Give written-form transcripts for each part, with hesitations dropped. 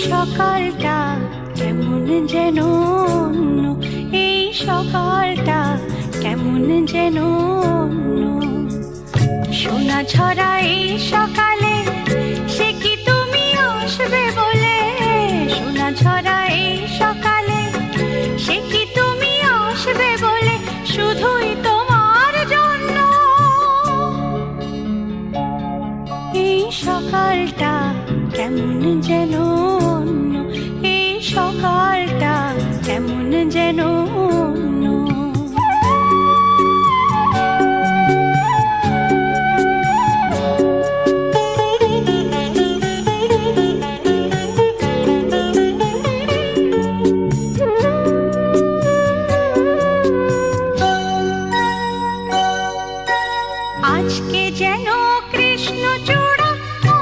সকালটা কেমন যেন অন্য, এই সকালটা কেমন যেন অন্য। সোনা ঝরা এই সকালে সে কি তুমি আসবে বলে, সোনা ঝরা এই সকালে সে কি তুমি আসবে বলে, শুধুই তোমার জন্য। এই সকালটা কেমন যেন অন্য, এই সকালটা কেমন যেন অন্য। আজকে যেন কৃষ্ণচূড়া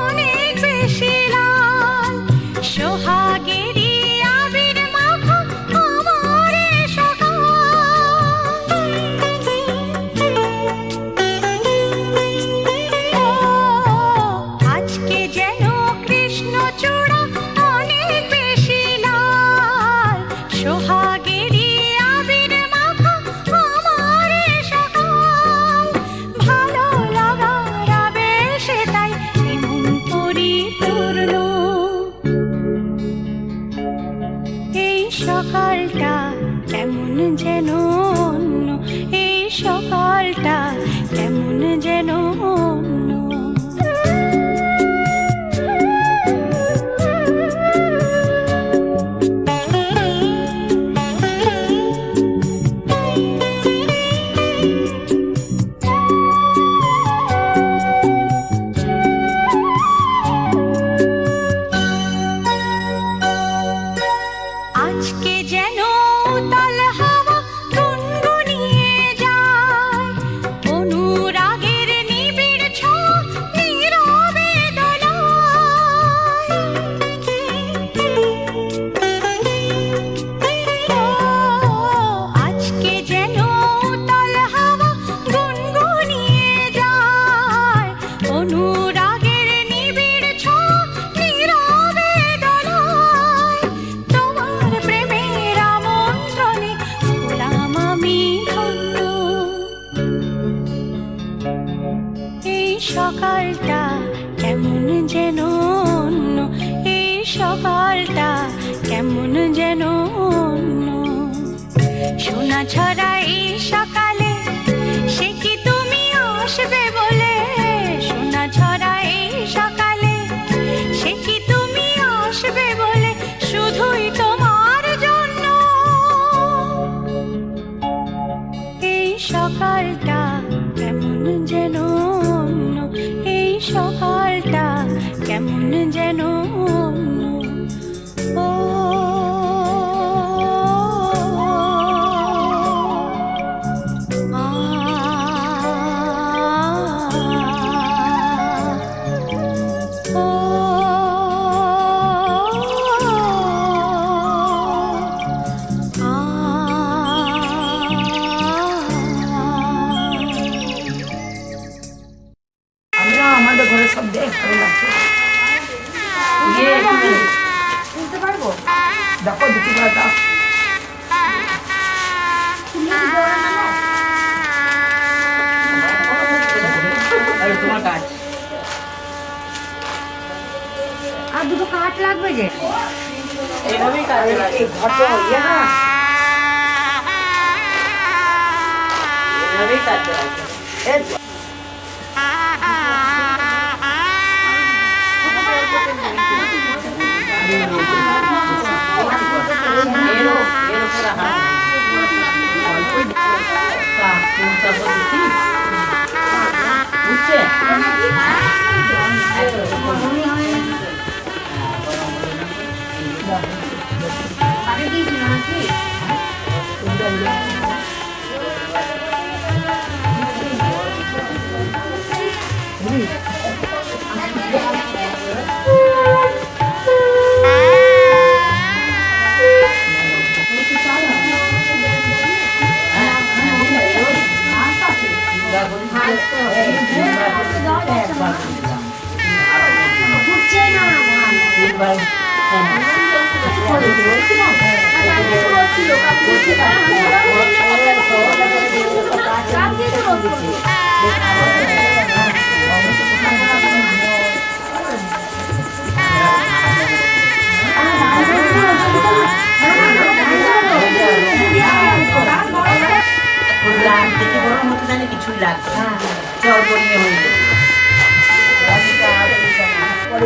অনেক বেশি লাল, সোহাগেরই আবির মাখা আমার সকাল। ও আজকে যেন কৃষ্ণচূড়া অনেক বেশি লাল, সোহাগেরই আবির মাখা আমার সকাল। ভালো লাগার আবেশে তাই এমন পরিপূর্ণ। এই সকালটা কেমন যেন অন্য, এই সকালটা কেমন যেন অন্য। আজকে যেন উতাল হাওয়া গুনগুনিয়ে যায়, অনুরাগের নিবিড় ছোঁয়া নীরবে দোলায়। ও আজকে যেন উতাল হাওয়া গুনগুনিয়ে যায়, অনুরাগের নিবিড় ছোঁয়া নীরবে দোলায়। তোমার প্রেমের আমন্ত্রণে হলাম আমি ধন্য। এই সকালটা কেমন যেন অন্য, এই সকালটা কেমন যেন অন্য। সোনা ঝরা এই সকালে সে কি তুমি আসবে বলে, সোনা ঝরা এই সকালে সে কি তুমি আসবে বলে, শুধুই তোমার জন্য। এই সকালটা কেমন যেন অন্য, এই সকালটা কেমন যেন অন্য। ও আমাদের ঘরে সব দেখ ভালো লাগছে। শুনতে পারবো? দেখো দুটি করে দাও। তোমার কাজ আর দুটো কাঠ লাগবে যে এইভাবেই কাজ লাগে। ঘরটা ইয়ে না, এইভাবেই কাজ লাগে। বুঝছে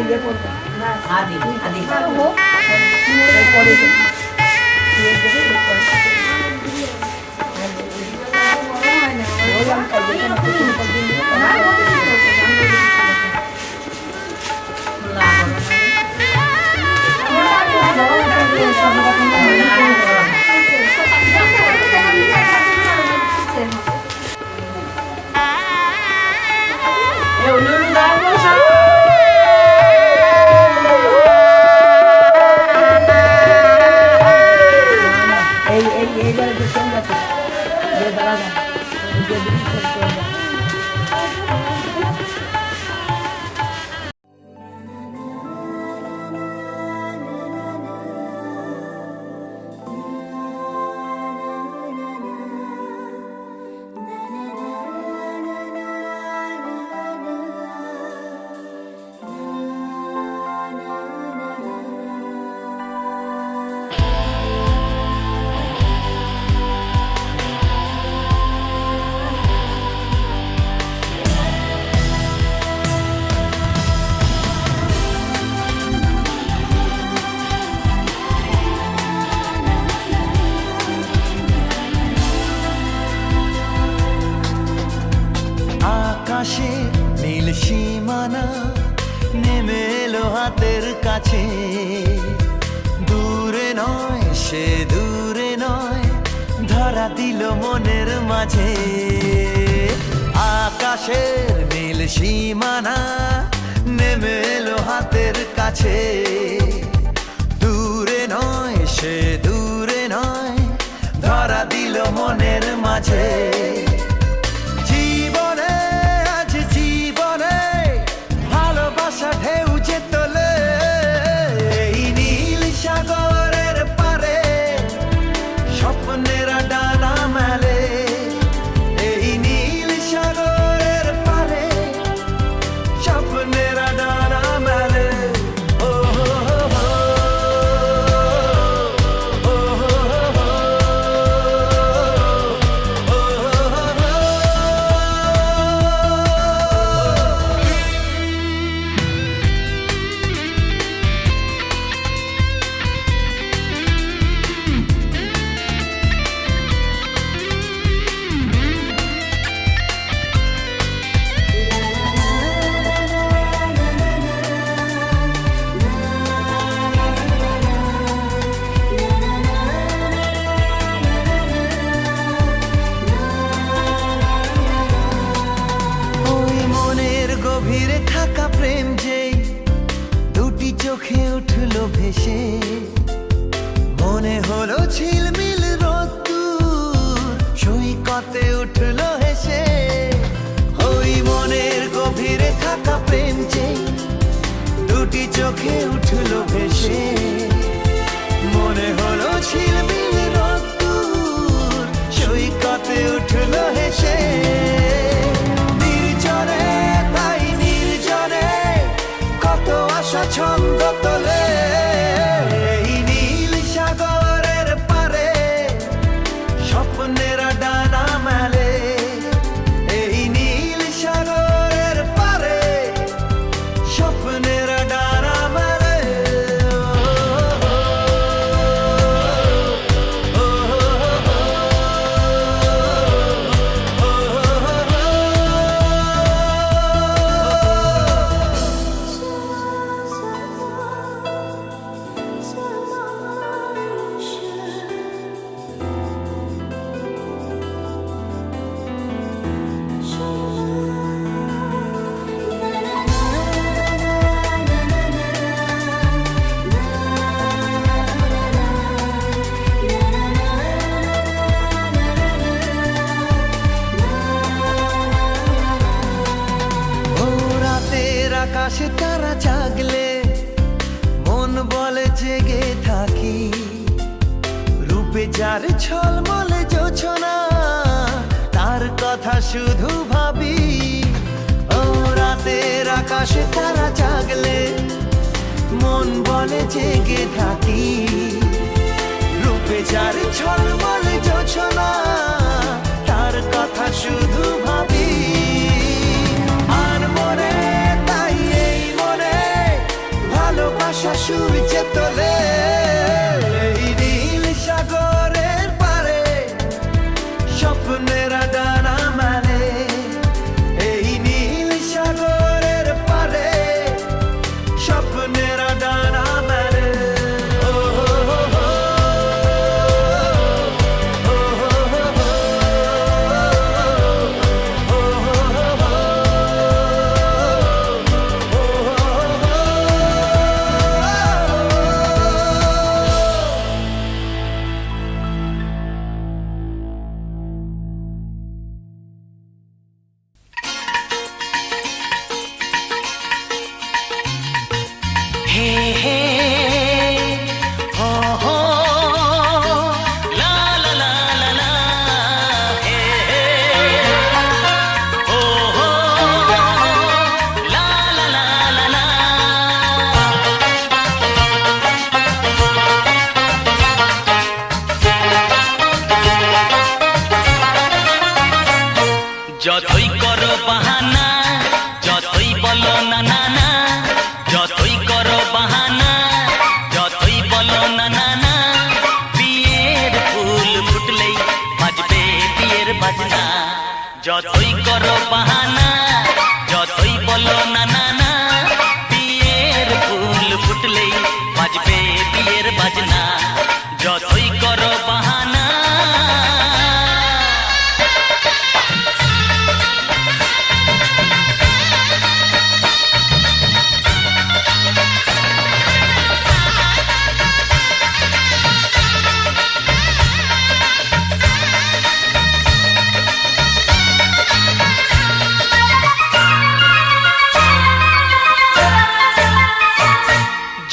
ইয়ে করবে আদি আদি হোক পরে আকাশে নীল সীমানা নেমে এলো হাতের কাছে, দূরে নয় সে দূরে নয়, ধরা দিল মনের মাঝে। আকাশের নীল সীমানা নেমে এলো হাতের কাছে, দূরে নয় সে দূরে নয়, ধরা দিল মনের মাঝে। জীবনে আজ জীবনে ভালোবাসা ঢেউ যে তোলে, এই নীল সাগরের পারে স্বপ্নেরা ডানা মেলে, এই নীল সাগরের পারে স্বপ্নেরা ডানা মেলে। ও হো হো ও হো হো ও হো হো। ওই মনের গভীরে থাকা প্রেম যেই দুটি চোখে উঠলো ভেসে, মনে হলো ঝিলমিল রোদ্দুর সৈকতে উঠলো হেসে। ওই মনের গভীরে থাকা প্রেম যেই দুটি চোখে উঠলো ভেসে, মনে হলো ঝিলমিল রোদ্দুর সৈকতে উঠলো হেসে। নির্জনে তাই নির্জনে কত আশা ছন্দ তোলে, এই নীল সাগরের পারে স্বপ্নেরা ডানা মেলে, এই নীল সাগরের পারে স্বপ্নেরা ডানা মেলে। ও হো হো ও হো হো। ও রাতের আকাশে তারা জাগলে মন বলে জেগে থাকি, রূপে যার ছলমলে জোছনা তার কথা শুধু ভাবি। ও রাতের আকাশে তারা জাগলে মন বলে জেগে থাকি, রূপে যার ছলমলে জোছনা তার কথা শুধু ভাবি। আর মনে তাই এই মনে সূর্য তোলে এই নীল সাগরের পারে স্বপ্নের ডানা মেলে এই নীল সাগরের পারে স্বপ্নের ডানা মেলে ও হো হো হো, ও হো হো হো, ও হো হো হো, ও হো হো হো। हे हे हो हो ला ला ला ला ला हे हे हो हो ला ला ला ला ला যতই করো বাহানা যতই বলো না না না যতই করো বাহানা যতই বলো না না না বিয়ের ফুল ফুটলেই বাজবে বিয়ের বাজনা যতই করো বাহানা যতই বলো না না না বিয়ের ফুল ফুটলেই বাজবে বিয়ের বাজনা যতই করো বাহানা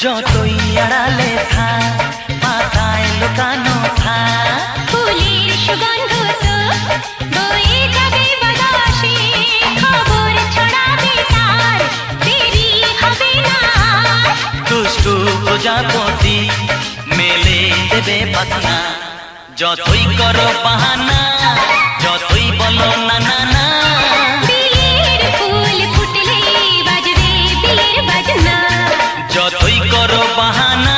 যতই আড়ালে থাক পাতায় লুকানো থাক ফুলের সুগন্ধ তো বয়ে যাবে বাতাসে খবর ছড়াবে তার দেরি হবে না দুষ্টু প্রজাপতি মেলে দেবে পাখনা যতই করো বাহানা যতই বলো না না না বিয়ের ফুল ফুটলে বাজবে বিয়ের বাজনা যতই করো বাহানা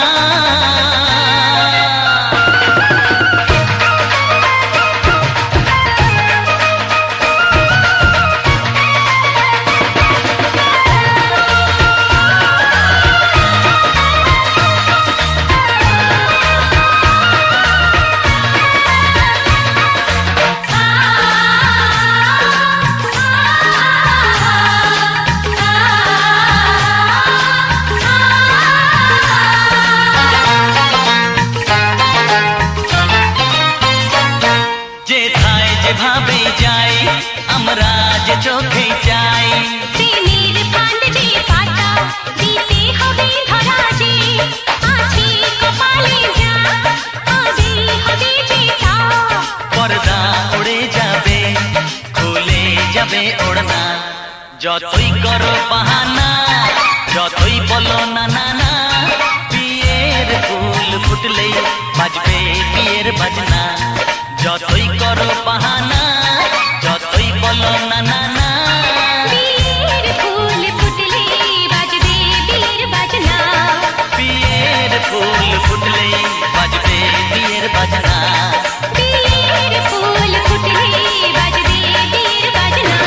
যেথায় যেভাবে যাই আমরা যে চোখে যাই প্রেমের ফান্ড যে পাতা দিতে হবে ধরা যে আছে কপালে যা হবে হবে যে তা পর্দা উড়ে যাবে খুলে যাবে ওড়না যতই করো বাহানা যতই বলো না না না বিয়ের ফুল ফুটলেই বাজবে বিয়ের বাজনা যতই করো বাহানা যতই বলো না না না বিয়ের ফুল ফুটলে বাজবে বিয়ের বাজনা বিয়ের ফুল ফুটলেই বাজবে বিয়ের বাজনা বিয়ের ফুল ফুটলে বাজবে বিয়ের বাজনা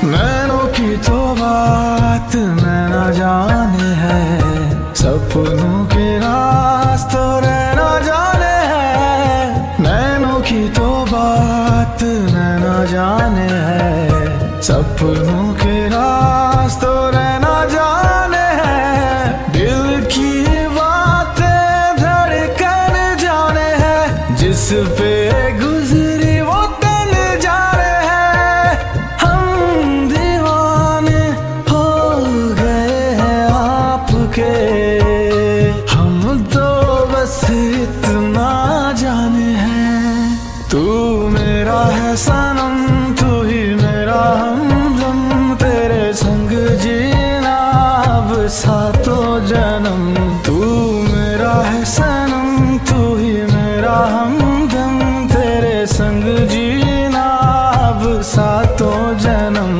नैनों की तो बात नैना जाने है, सपनों के रास्तों रहना जाने है। नैनों की तो बात नैना जाने है, सपनों के रास्तों रहना जाने है। दिल की बातें धड़कन जाने है, जिस पे गुजरी वो तन जाने है। हम दीवाने हो गए हैं आपके, हम तो बस इतना जाने हैं। तू मेरा है सनम, तू ही मेरा हमदम, तेरे संग जीना अब सातों जन्म। तू मेरा है सनम, तू ही मेरा हमदम, तेरे संग जीना अब सातों जन्म।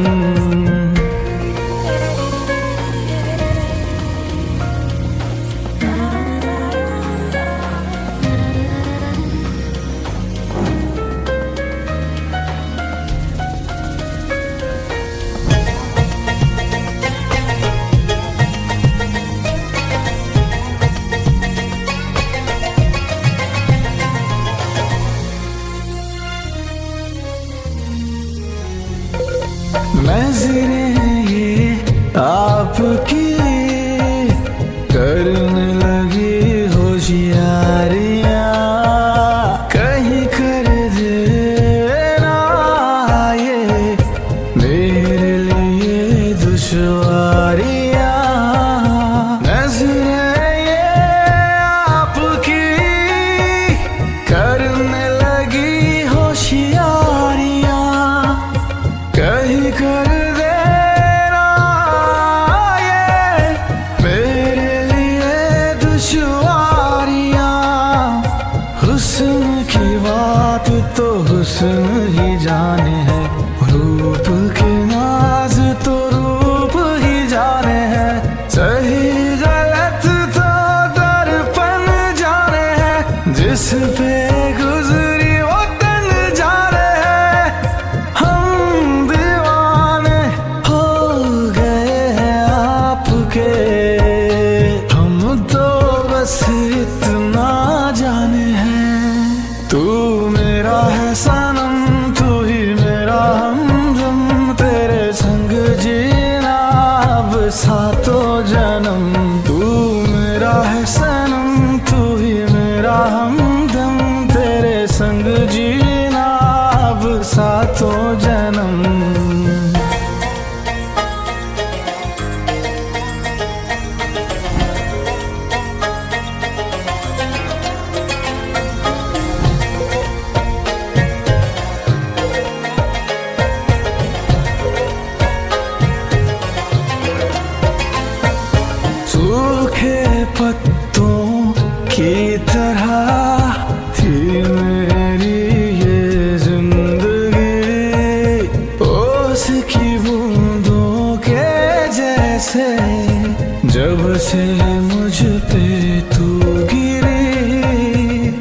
पे तू गिरी,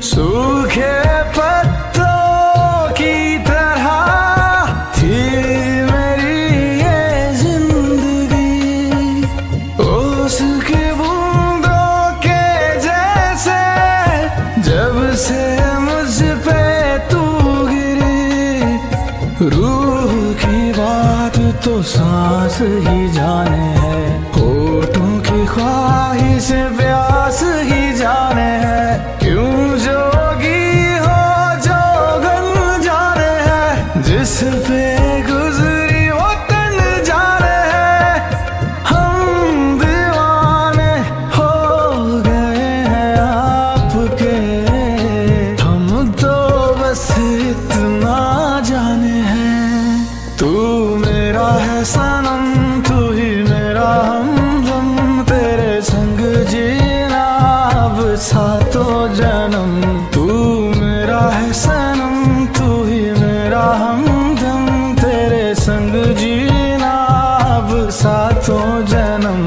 सूखे पत्तों की तरह थी मेरी ये जिंदगी, ओस की बूंदों के जैसे जब से मुझ पे तू गिरी। रूह की बात तो सांस ही जाने है, होठों की ख्वाहिश प्यास ही जाने है, क्यों जोगी हो जोगन जाने है, जिस पे गुजरी वो तन जाने है। हम दीवाने हो गए हैं आपके, हम तो बस इतना जाने हैं। तू मेरा है सनम, तू ही मेरा हमदम, तेरे संग जीना अब सातों जन्म। तू मेरा है सनम, तू ही मेरा हमदम, तेरे संग जीना अब सातों जन्म।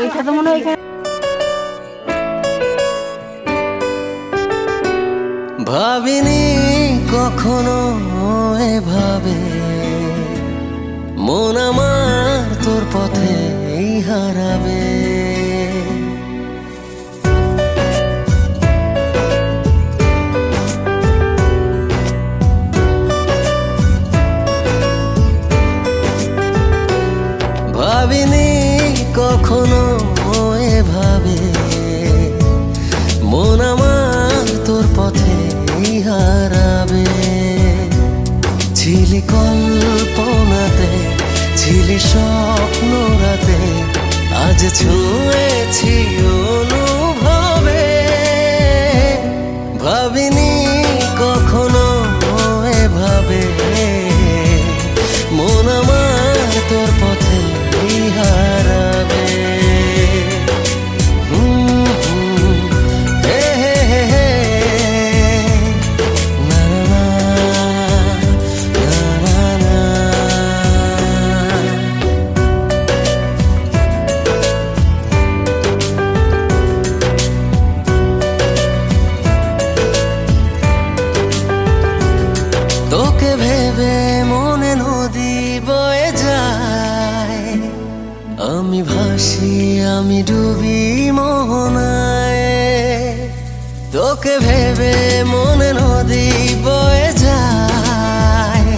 এইটা তো মনে হয় এখানে ভাবিনি কখনো এভাবে মন আমার তোর পথে হারাবে। ভাবিনি কখনো এভাবে মন আমার তোর পথে হারাবে। ছিলি কল্পনাতে, ছিলি স্বপ্ন রাতে, আজ ছুঁয়েছি অনুভবে, ভাবিনি কখনো এভাবে মন আমার তোর পথে হারাবে। হে হে হে হে, না না না না না। তোকে ভেবে মনে নদী বয়ে যায়, আমি ভাসি আমি ডুবি মোহনায়। তোকে ভেবে মনে নদী বয়ে যায়,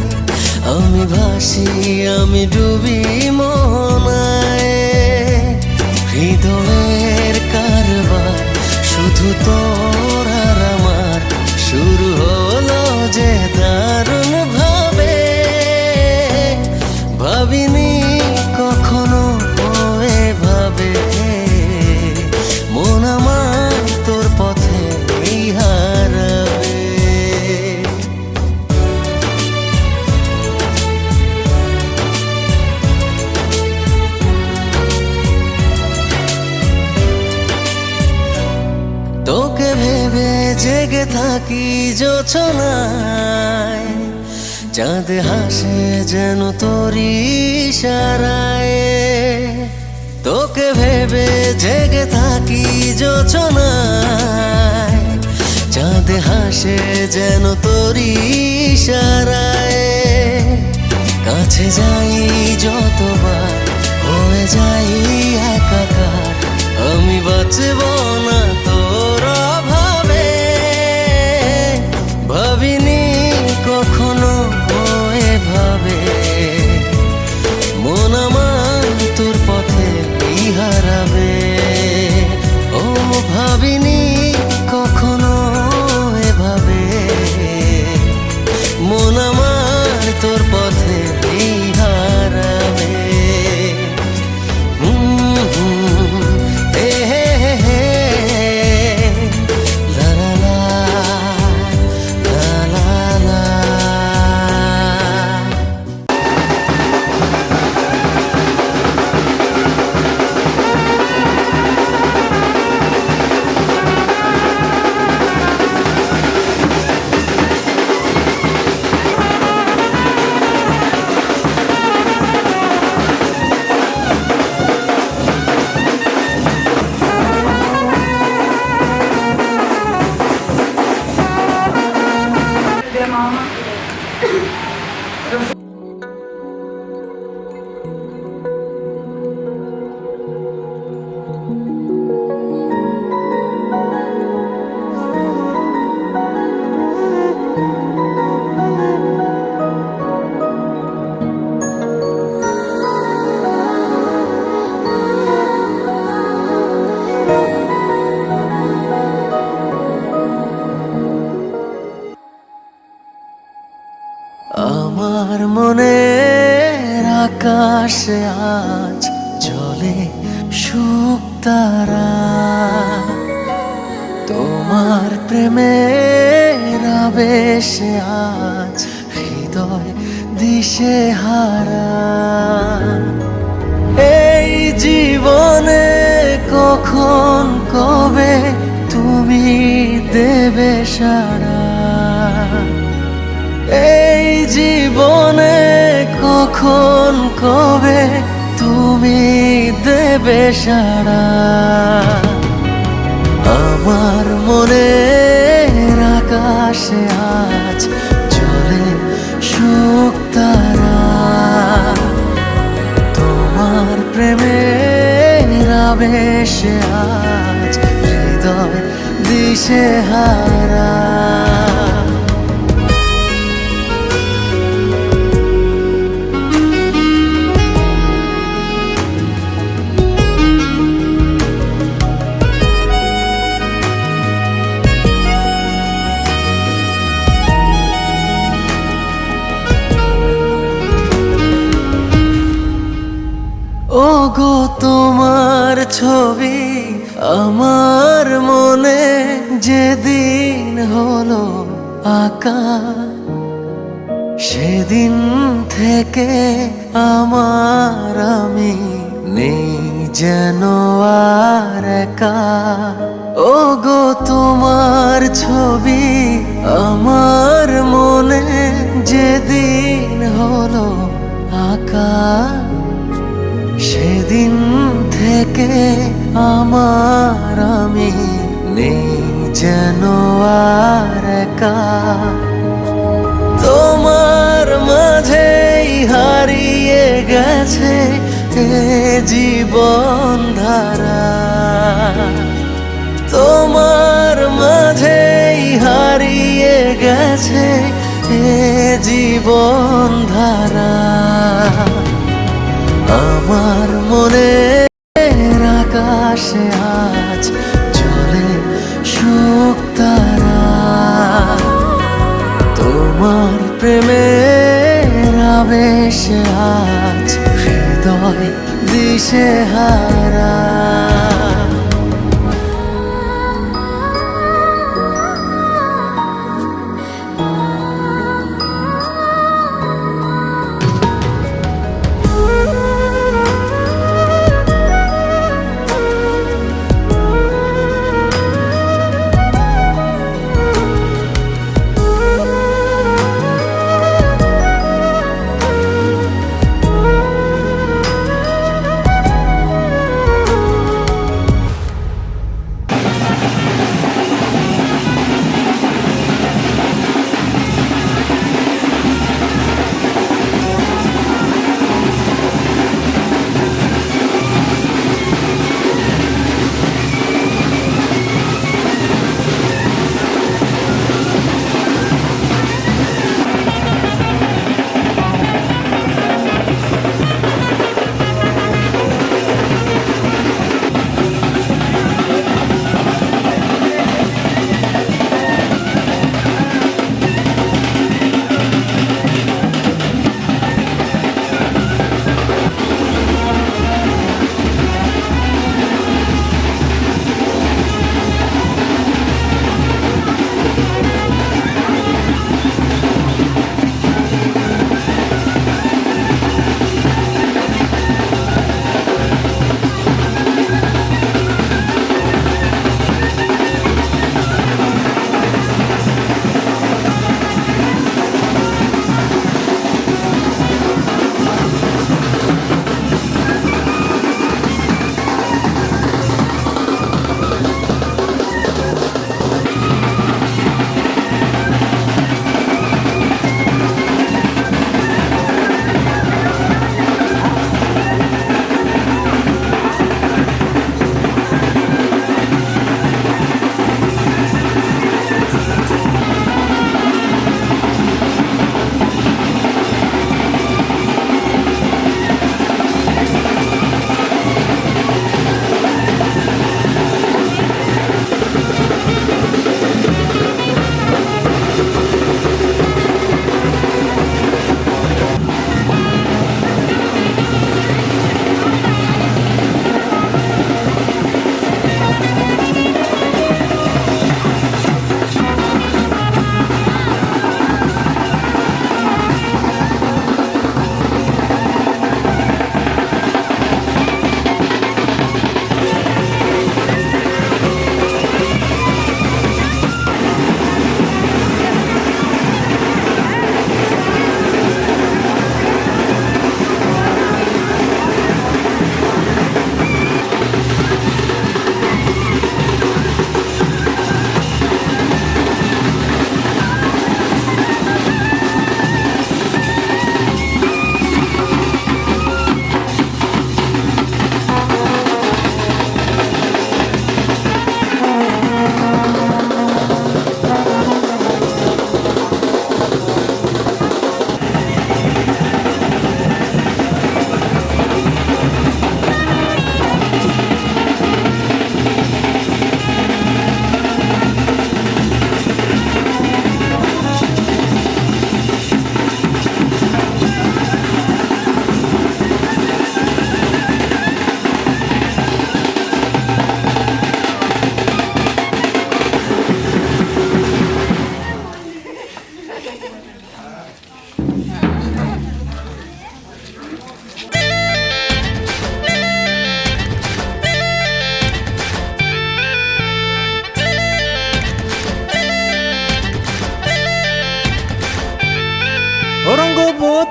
আমি ভাসি আমি ডুবি মোহনায়। হৃদয়ের কারবার শুধু তোর আর আমার, শুরু হলো যে দারুণ ভাবে, ভাবিনি কখনো এভাবে মন আমার তোর পথে হারাবে। তোকে ভেবে জেগে থাকি জোছনায়, চাঁদ হাসে যেন তোরই ইশারায়। তোকে ভেবে জেগে থাকি জোছনায়, চাঁদ হাসে যেন তোরই ইশারায়। কাছে যাই যতবার হয়ে যাই একাকার, আমি বাঁচব না তোর অভাবে, ভাবিনি কখনো এভাবে মন আমার তোর পথে হারাবে। ও ভাবিনি কখনো এভাবে মন আমার তোর পথে হারাবে। হে হে হে হে, লা লা লা লা লা লা। আমার মনের আকাশে আজ জ্বলে শুকতারা, তোমার প্রেমের আবেশে আজ হৃদয় দিশে হারা। এই জীবনে কখন কবে তুমি দেবে সাড়া, এই জীবনে কখন কবে তুমি দেবে সাড়া। আমার মনের আকাশে আজ জ্বলে শুকতারা, তোমার প্রেমের আবেশে আজ হৃদয় দিশে হারা। ও গো তোমার ছবি আমার মনে যেদিন হলো আঁকা, সেদিন থেকে আমার আমি নেই যেন আর একা। ও গো তোমার ছবি আমার মনে যেদিন হলো আঁকা, সেদিন থেকে আমার আমি নেই যেন আর একা। তোমার মাঝেই হারিয়ে গেছে এ জীবন ধারা, তোমার মাঝেই হারিয়ে গেছে এ জীবন ধারা। আমার মনের আকাশে আজ চলে শুকতারা, তোমার প্রেমের আবেশে আজ হৃদয় দিশেহারা।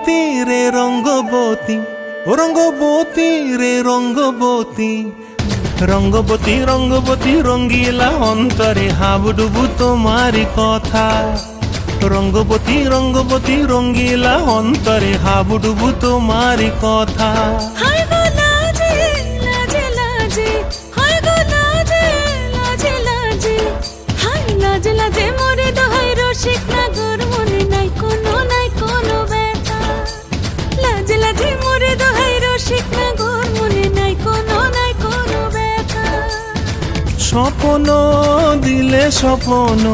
রঙ্গবতী রে রঙ্গবতী, ও রঙ্গবতী রে রঙ্গবতী, রঙ্গবতী রঙ্গবতী রঙ্গিলা অন্তরে হাবুডুবু তোমারি কথা। রঙ্গবতী রঙ্গবতী রঙ্গিলা অন্তরে হাবুডুবু তোমারি কথা। হায় গো লাজে লাজে লাজে, হায় গো লাজে লাজে লাজে, হায় লাজে লাজে মোরে দোহাই রসিক নাগর মনে নাই কোনো ব্যথা। লাজে লাজে মোরে দোহাই রসিক নাগর মনে নাই কোনো ব্যথা। স্বপ্ন দিলে স্বপ্ন,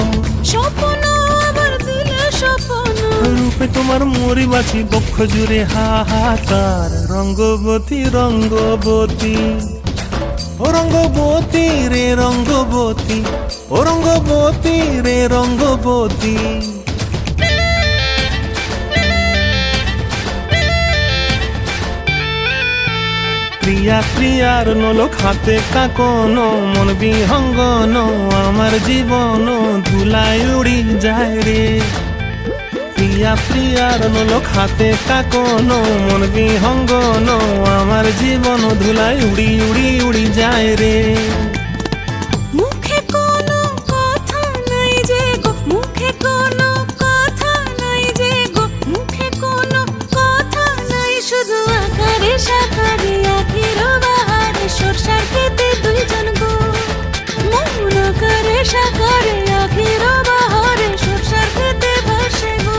স্বপ্ন আবার দিলে স্বপ্ন, রূপে তোমার মরি বাছি বক্ষ জুড়ে হাহাকার। রঙ্গবতী রঙ্গবতী, ও রঙ্গবতী রে রঙ্গবতী, ও রঙ্গবতী রে রঙ্গবতী। প্রিয়া প্রিয়ার নলক হাতে কাকন, মন বিহঙ্গন আমার জীবন ধুলায় উড়ি যায় রে। প্রিয়া প্রিয়ার নলক হাতে কাকন, মন বিহঙ্গন আমার জীবন ধুলায় উড়ি উড়ি উড়ি যায় রে। মুখে কোনো কথা নাই যে গো, মুখে কোনো কথা নাই যে গো, মুখে কোনো কথা নাই, শুধু আকারে সাকারে আখির বাহারে সরষার খেতে দুইজন গো। মন আকারে সাকারে আখির বাহারে সরষার খেতে ভাসে গো।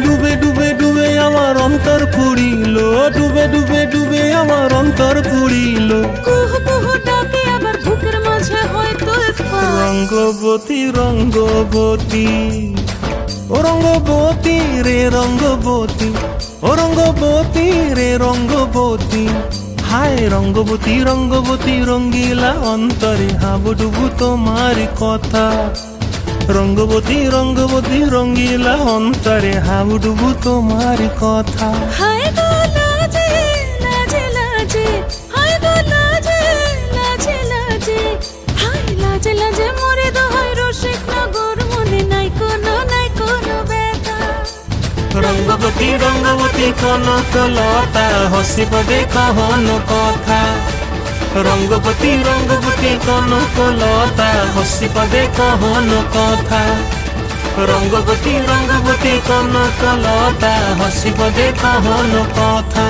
ডুবে ডুবে ডুবে আমার অন্তর পুড়িল, ডুবে ডুবে ডুবে আমার অন্তর পুড়িল। কুহ কুহ ডাকে আবার বুকের মাঝে হয়তো পায়। রঙ্গবতী রঙ্গবতী, ও রঙ্গবতী রে রঙ্গবতী, ও রঙ্গবতী রে রঙ্গবতী। হায় রঙ্গবতী রঙ্গবতী রঙ্গিলা অন্তরে হাবুডুবু তোমারি কথা। রঙ্গবতী রঙ্গবতী রঙ্গিলা অন্তরে হাবুডুবু তোমারি কথা। হায় গো লাজে লাজে লাজে, হায় গো লাজে লাজে লাজে, হায় লাজে লাজে মোরে দোহাই রসিক নগর মনে নাই কোনো ব্যথা। রঙ্গবতী রঙ্গবতী কনক লতা হসিব দে কহন কথা। রঙ্গবতী রঙ্গবতী কনক লতা হসিব দে কহন কথা। রঙ্গবতী রঙ্গবতী কনক লতা হসিব দে কহন কথা।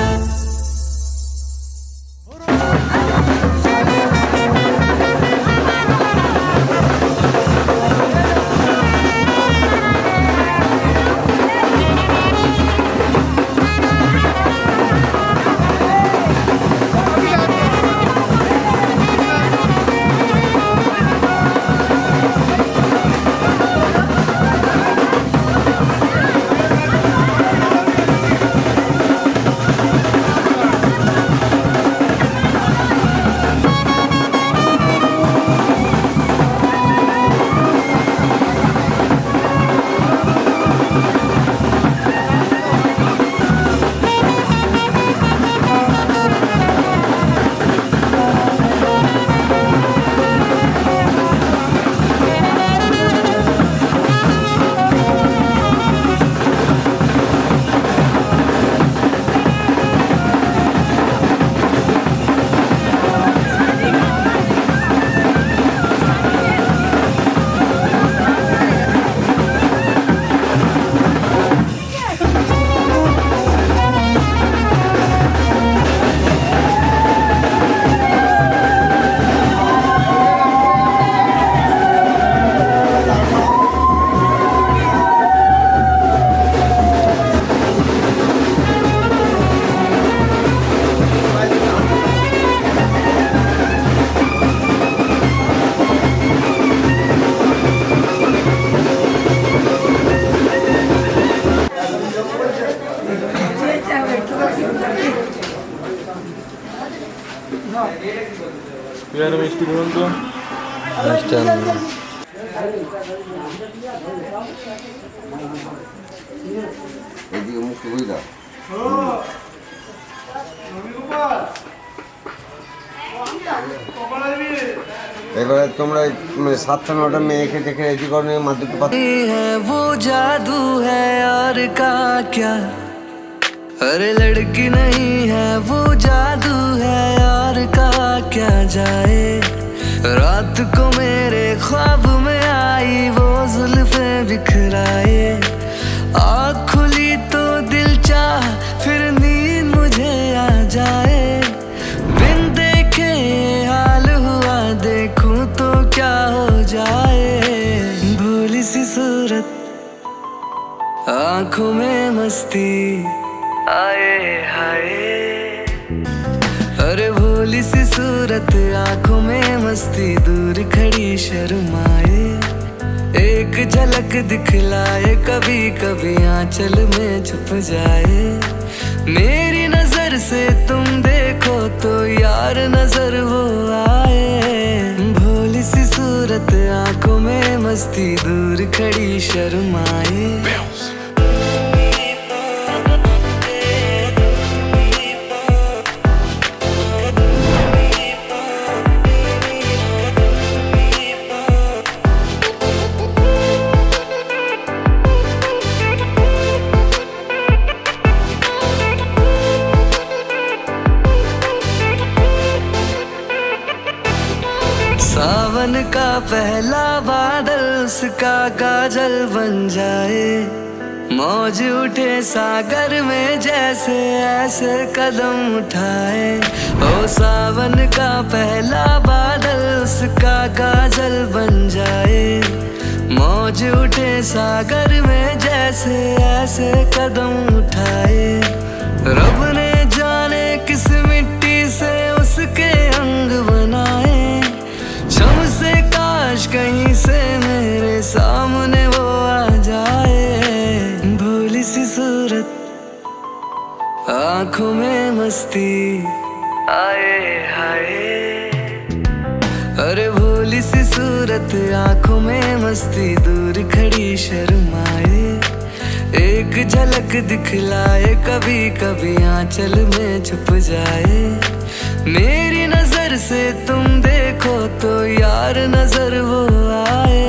মিষ্টি বলুন তো। এদিকে মুখ বুঝলা এবারে তোমরা মানে 7টা 9টা মেয়েকে দেখে রেডি করো মাধ্যমিক है वो जादू है और का क्या अरे लड़की नहीं है वो जादू है यार, कहा क्या जाए। रात को मेरे ख्वाब में आई वो जुल्फे बिखराए, आँख खुली तो दिल चाह फिर नींद मुझे आ जाए। बिन देखे हाल हुआ, देखूं तो क्या हो जाए। भोली सी सूरत आँखों में मस्ती आए हाय। अरे भोली सी सूरत आँखों में मस्ती, दूर खड़ी शर्माए। एक झलक दिखलाए, कभी कभी आंचल में छुप जाए। मेरी नजर से तुम देखो तो यार नजर वो आए। भोली सी सूरत आँखों में मस्ती, दूर खड़ी शर्माए। सावन का पहला बादल उसका काजल बन जाए। मौज उठे सागर में जैसे ऐसे कदम उठाए। ओ सावन का पहला बादल उसका काजल बन जाए। मौज उठे सागर में जैसे ऐसे कदम उठाए। रब ने जाने किस मिट्टी से उसके अंग बनाए। शम से काश कहीं से मेरे सामने वो आ जाए। भोली सी सूरत आँखों में मस्ती आए हाय। अरे भोली सी सूरत आँखों में मस्ती, दूर खड़ी शर्माए। एक झलक दिखलाए, कभी कभी आंचल में छुप जाए। मेरी नजर से तुम देखो तो यार नजर वो आए।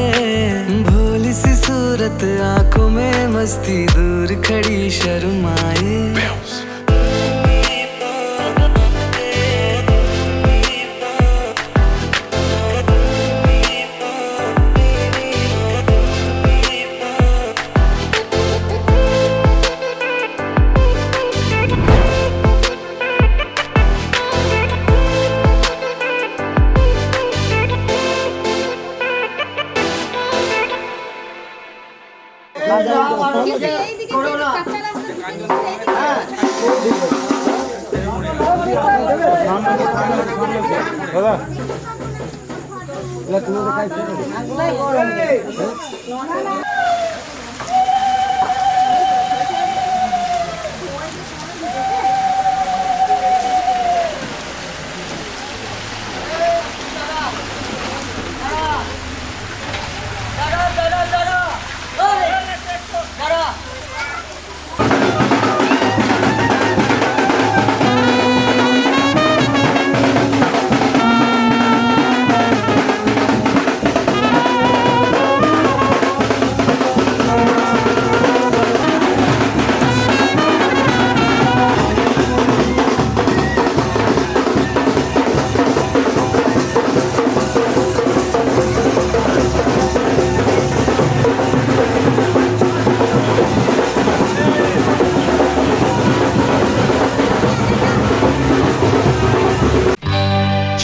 भोली सी सूरत आँखों में मस्ती, दूर खड़ी शर्माए।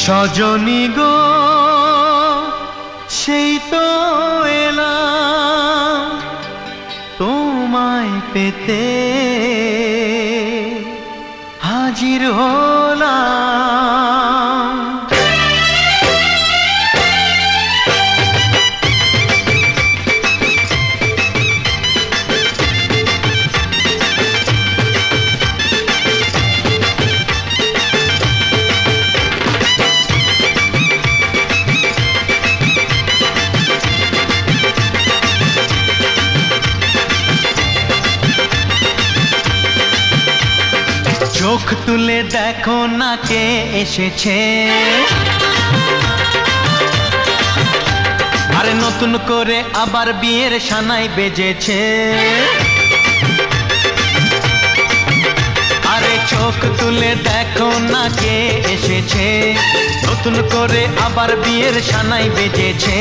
সজনী গো সেই তো এলাম তোমায় পেতে, হাজির হলাম। চোখ তুলে দেখো না কে এসেছে, আরে নতুন করে আবার বিয়ের সানাই বেজেছে। চোখ তুলে দেখো না কে এসেছে, নতুন করে আবার বিয়ের সানাই বেজেছে।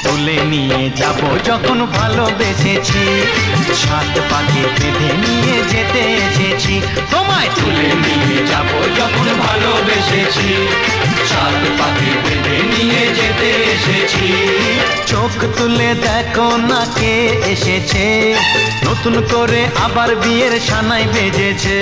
তুলে নিয়ে যাব যখন ভালোবেসেছি, সাত পাকে বেঁধে নিয়ে যেতে এসেছি। তোমায় তুলে নিয়ে যাব যখন ভালোবেসেছি, সাত পাকে বেঁধে নিয়ে যেতে এসেছি। চোখ তুলে দেখো না কে এসেছে, নতুন করে আবার বিয়ের সানাই বেজেছে।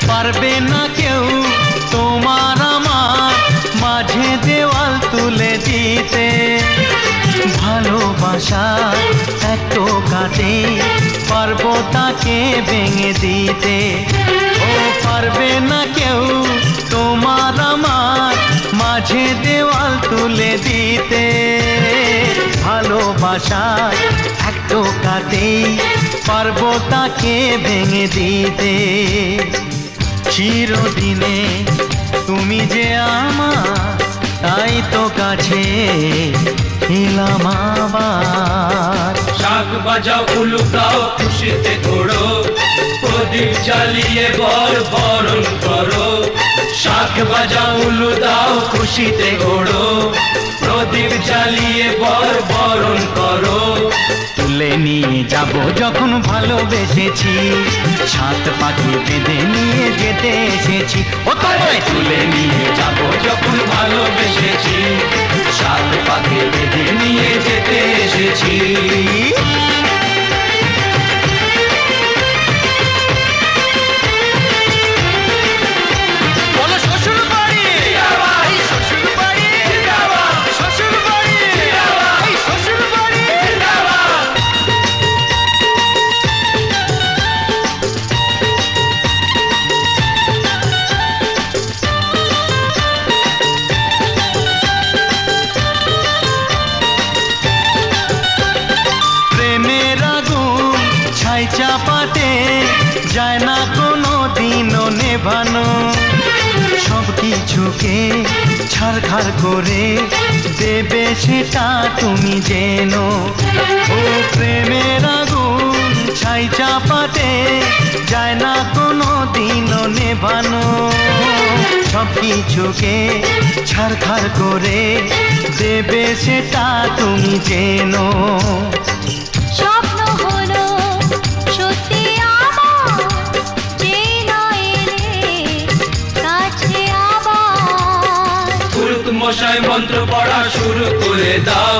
পারবে না কেউ তোমার আমার মাঝে দেওয়াল তুলে দিতে, ভালোবাসা এক টোকাতে পারবো তাকে ভেঙে দিতে। ও পারবে না কেউ তোমার আমার মাঝে দেওয়াল তুলে দিতে, ভালোবাসা এক টোকাতেই পারবো তাকে ভেঙে দিতে। চিরদিনে তুমি যে আমার, তাই তো কাছে এলাম আবার। শাক বাজাও উলুকাও খুশিতে ঘোড়ো, প্রদীপ জ্বালিয়ে বরণ করো। শাক বাজাও উলু দাও খুশিতে ঘোড়ো, প্রদীপ জ্বালিয়ে বরণ করো। তুলে নিয়ে যাব যখন ভালোবেসেছি, সাত পাখি বেঁধে নিয়ে যেতে এসেছি। ও তোমায় তুলে নিয়ে যাব যখন ভালোবেসেছি, সাত পাখি বেঁধে নিয়ে যেতে এসেছি। চাপাতে যায় না কোনো দিনও নেভানো, সব কিছুকে ছাড়খাড় করে দেবে সেটা তুমি জেনো। ও প্রেমের আগুন ছাই চাপাতে যায় না কোনো দিনও নেভানো, সব কিছুকে ছাড়খাড় করে দেবে সেটা তুমি জেনো। স্বপ্ন হলো সত্যি আমার, যে না এলে কাছে আবার। পুরুত মশাই মন্ত্র পড়া শুরু করে দাও,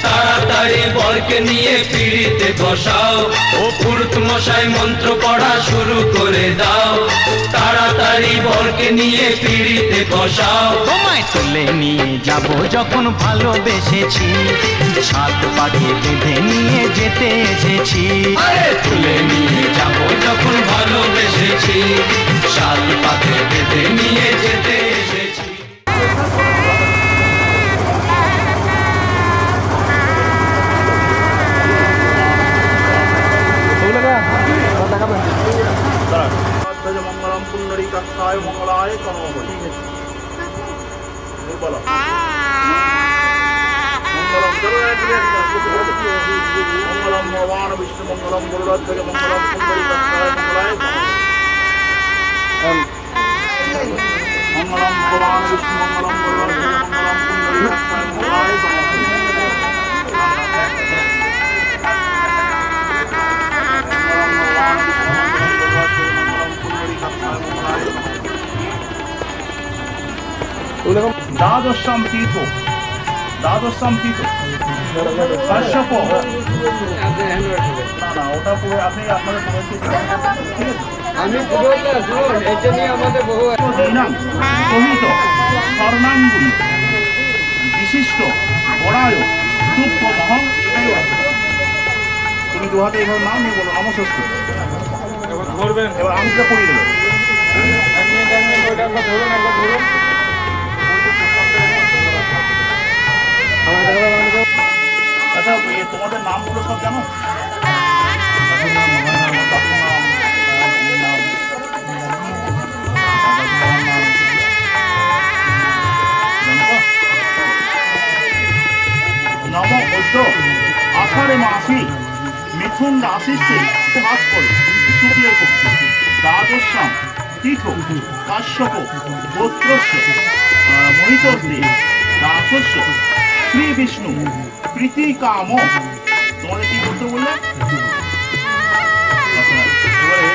তাড়াতাড়ি বরকে নিয়ে পিড়িতে বসাও। ও পুরুত মশাই মন্ত্র পড়া শুরু করে দাও, তাড়াতাড়ি বরকে নিয়ে পিড়িতে বসাও। তোমায় তুলে নিয়ে যাব যখন ভালোবেসেছি, সাত পাখি বেঁধে নিয়ে যেতে এসেছি। আরে তুলে নিয়ে যাব যখন ভালোবেসেছি, সাত পাখি বেঁধে নিয়ে যেতে এসেছি। মঙ্গলম পুণ্ডরী কাক্ষায় মঙ্গলায় কর্মবলী বলো মঙ্গলম ভগবান বিষ্ণু মঙ্গলম গরুড়ধ্বজ মঙ্গলম পুণ্ডরী কাক্ষায় মঙ্গলায় মঙ্গলম ভগবান বিষ্ণু মঙ্গলম গরুড়ধ্বজ মঙ্গলম পুণ্ডরী কাক্ষায় মঙ্গলায় দ্বাদশাম তীর্থ কাশ্যপ না ওটা পুরো আপনি আপনাদের আমি এটা নিয়ে আমাদের বহু সহিত স্বর্ণাঙ্গুলি বিশিষ্ট বড়ায় স্তূপ মহল এটাই আছে। তুমি দু হাতে এবার নাম নিয়ে বলো নমস্ত, ধরবেন এবার আঙুলটা পড়িয়ে দেবে। আচ্ছা তোমাদের নামগুলো সব জানো? নম বৈদ্য আষাঢ়ে মাসি মিথুন রাশিতে বাস করে শুক্লের পক্ষে দ্বাদশ্যাম তীর্থ কাশ্যপ গোত্রস্য মহিতর্দে দাসস্য শ্রী বিষ্ণু প্রীতি কাম। তোমাদের কি করতে বললে? আচ্ছা, এবারে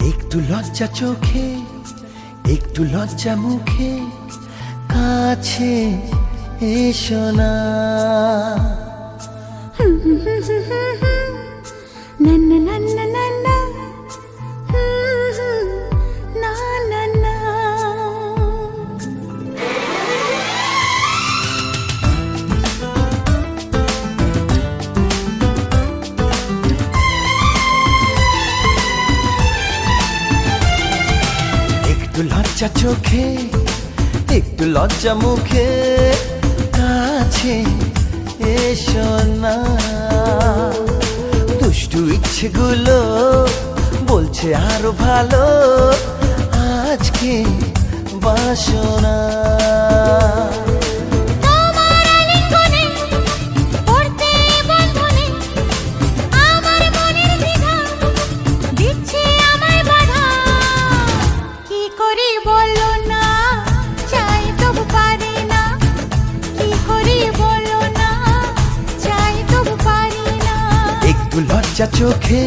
একটু লজ্জা চোখে একটু লজ্জা মুখে কাছে এসো না। না না না না না না না না না। একটু লজ্জা চোখে একটু লজ্জা মুখে কাছে এসো না। দুষ্টু ইচ্ছেগুলো বলছে আরো ভালো আজকে বাসনা। তোমার আলিঙ্গনে পড়তে বন্ধনে আমার মনের দ্বিধা দিচ্ছে আমায় বাধা। কি করি বলো না চাই তবু পারি না। কি করি বলো না চাই তবু পারি না। একটু লজ্জা চোখে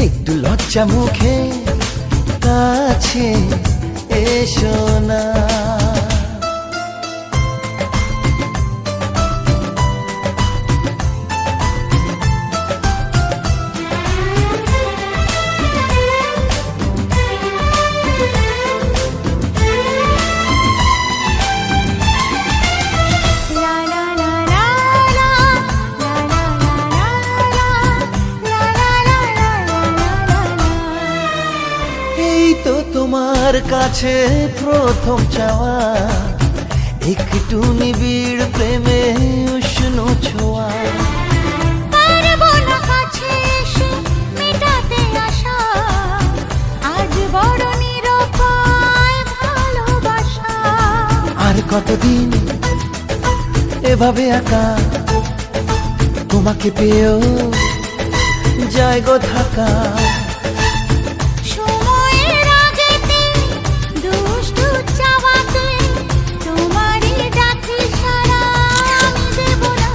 একটু লজ্জা মুখে কাছে এসো না। লা লা লা লা লা লা লা লা লা লা লা লা লা। এই তো তোমার কাছে প্রথম চাওয়া একটু নিবিড় প্রেমে উষ্ণ ছোঁয়া। পারবো না কাছে এসে মেটাতে আশা আজ বড় নিরুপায় ভালোবাসা। আর কতদিন এভাবে একা তোমাকে পেয়েও যায় গো থাকা। সময়ের আগেতে দুষ্টু চাওয়াতে তোমারই ডাকি সারা আমি দেব না।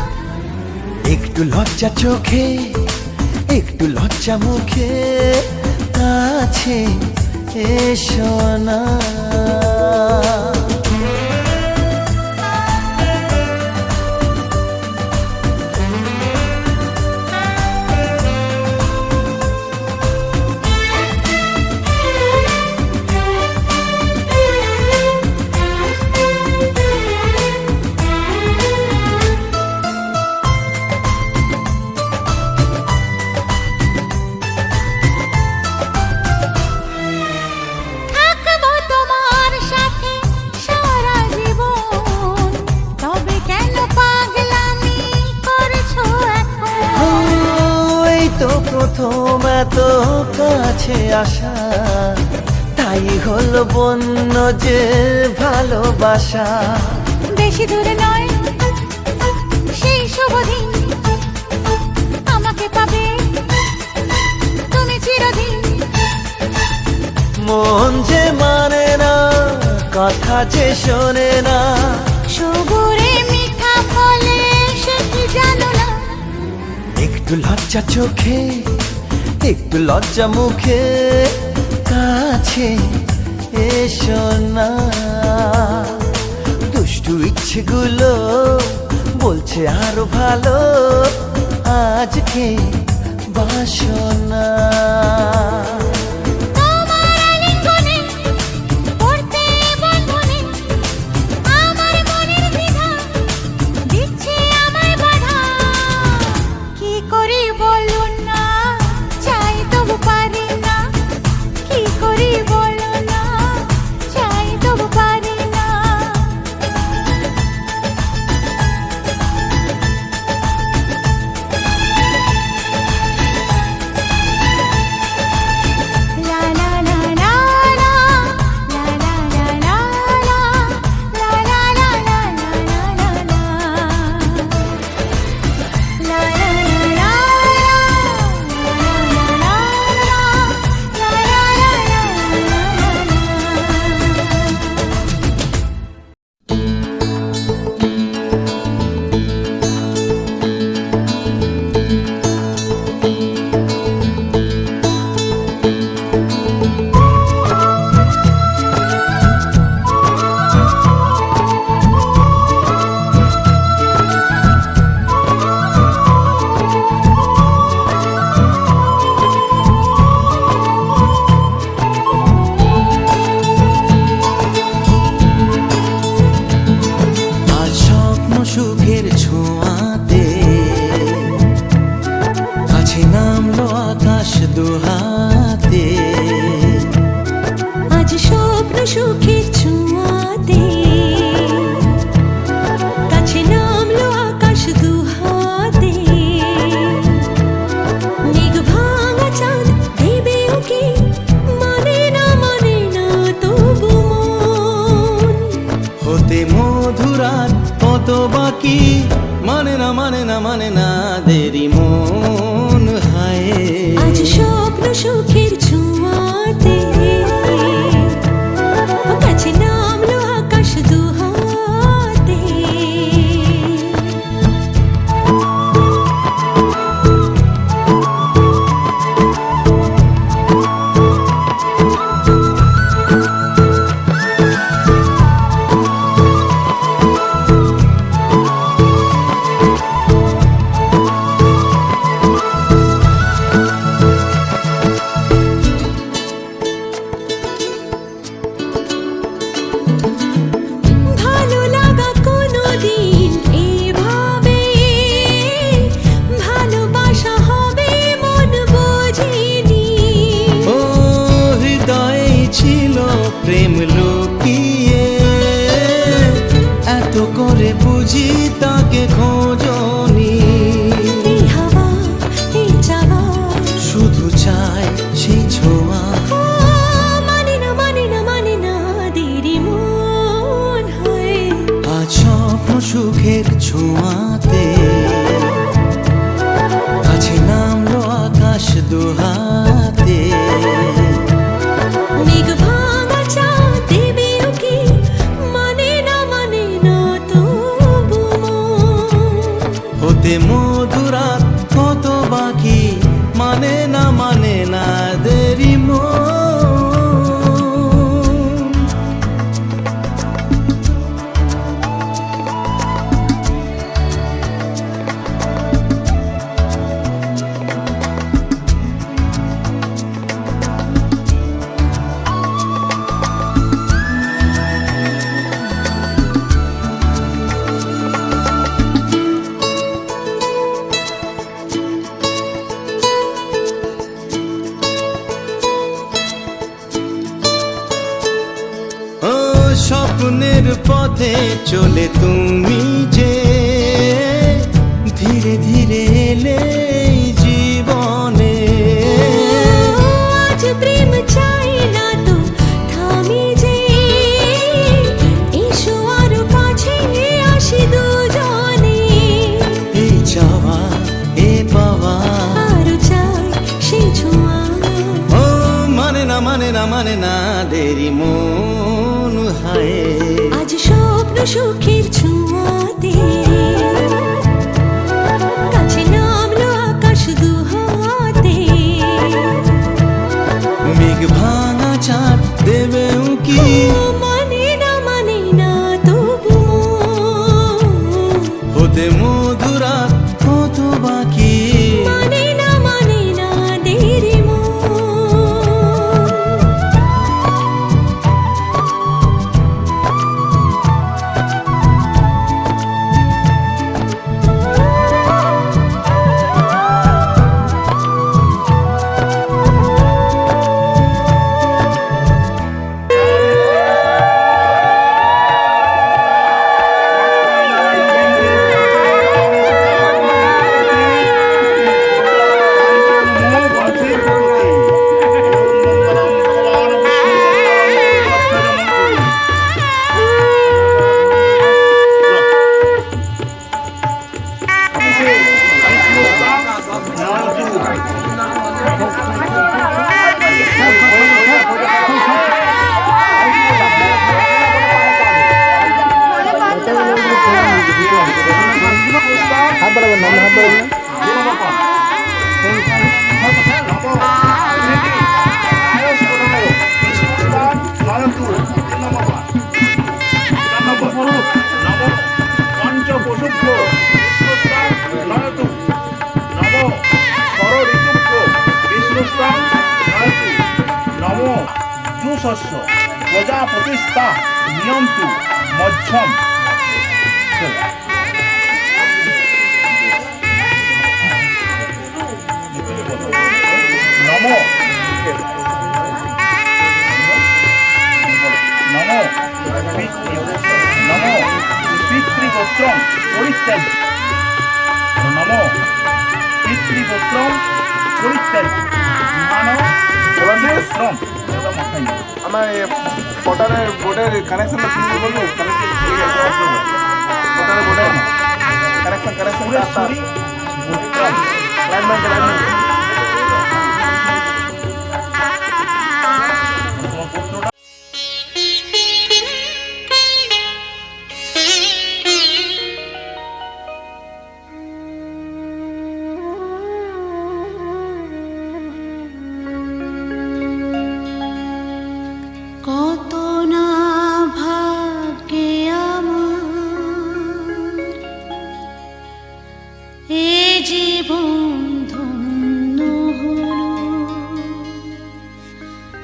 একটু লজ্জা চোখে একটু লজ্জা মুখে কাছে এসো না। থাকবো তোমার সাথে সারা জীবন। তবে কেন পাগলামি করছো এখন? এই তো প্রথম এত কাছে আসা তাই হলো বন্য যে ভালোবাসা। বেশি দূরে নয় সেই শুভ দিন আমাকে পাবে তুমি চিরদিন। মন যে মানে না কথা যে শোনে না। সবুরে মিঠা ফলে সে কি জানো না। একটু লজ্জা চোখে একটু লজ্জা মুখে কাছে এসো না, দুষ্টু ইচ্ছেগুলো বলছে আরো ভালো, আজকে বাসনা। তোমার আলিঙ্গনে পড়তে বন্ধনে আমার মনের দ্বিধা দিচ্ছে আমায় বাধা। কি করি বলো না, চাই তবু পারি না। কি করি বলো না, চাই তবু পারি না। La la la la la, la la la la la, la la la la la la la. La la la la la, la la la আজ স্বপ্ন সুখের ছোঁয়াতে কাছে নামলো আকাশ দুহাতে। আজ স্বপ্ন সুখের ছোঁয়াতে কাছে নামলো আকাশ দুহাতে। মেঘ ভাঙা চাঁদ দেবে ওকে, মানে না তবু মন। হতে মধুরাত কত বাকি, মানে না দেরি মন হায়। আজ স্বপ্ন সুখের ছোঁয়াতে কাছে নামলো আকাশ দুহাতে। ভালো লাগা কোনোদিন এভাবে ভালোবাসা হবে মন বোঝেনি। ও হৃদয়ে ছিল প্রেম লুকিয়ে, এত করে বুঝি তাকে খোঁজনি। এই হাওয়া এই চাওয়া শুধু চাই সেই ছোঁয়া, ও মানে না দেরি মন হয়। আজ স্বপ্ন সুখের ছোঁয়াতে কাছে নামলো আকাশ দুহাতে। মেঘ ভাঙা চাঁদ দেবে ওকে, মানে না তবু মন। হতে মধুরাত কত বাকি, মানে না দেরি মন। ও স্বপ্নের পথে চলে তুমি যে ধীরে ধীরে এলে এই জীবনে। আজ প্রেম চাই না তো থামি যে, এসো আরো কাছে আসি দুজনে। এই চাওয়া এ পাওয়া, আরো চাই সেই ছোঁয়া, ও মানে না দেরি মন হায়। আজ স্বপ্ন সুখের ছোঁয়াতে কাছে নামলো আকাশ দুহাতে। মেঘ ভাঙা চাঁদ দেবে উকি, নমো যুশস্য প্রজাপতিস্তা নিয়ন্তু মধ্যম নমো নমো নমো পিতৃগোত্রং পরিত্যাগ নমো পিতৃগোত্রং পরিত্যাগ আমার ভোটারের বোর্ডের কানেকশনটা প্লিজ বলুন ভোটারের বোর্ডের কানেকশন কত না ভাগ্যে আমার এ জীবন ধন্য হলো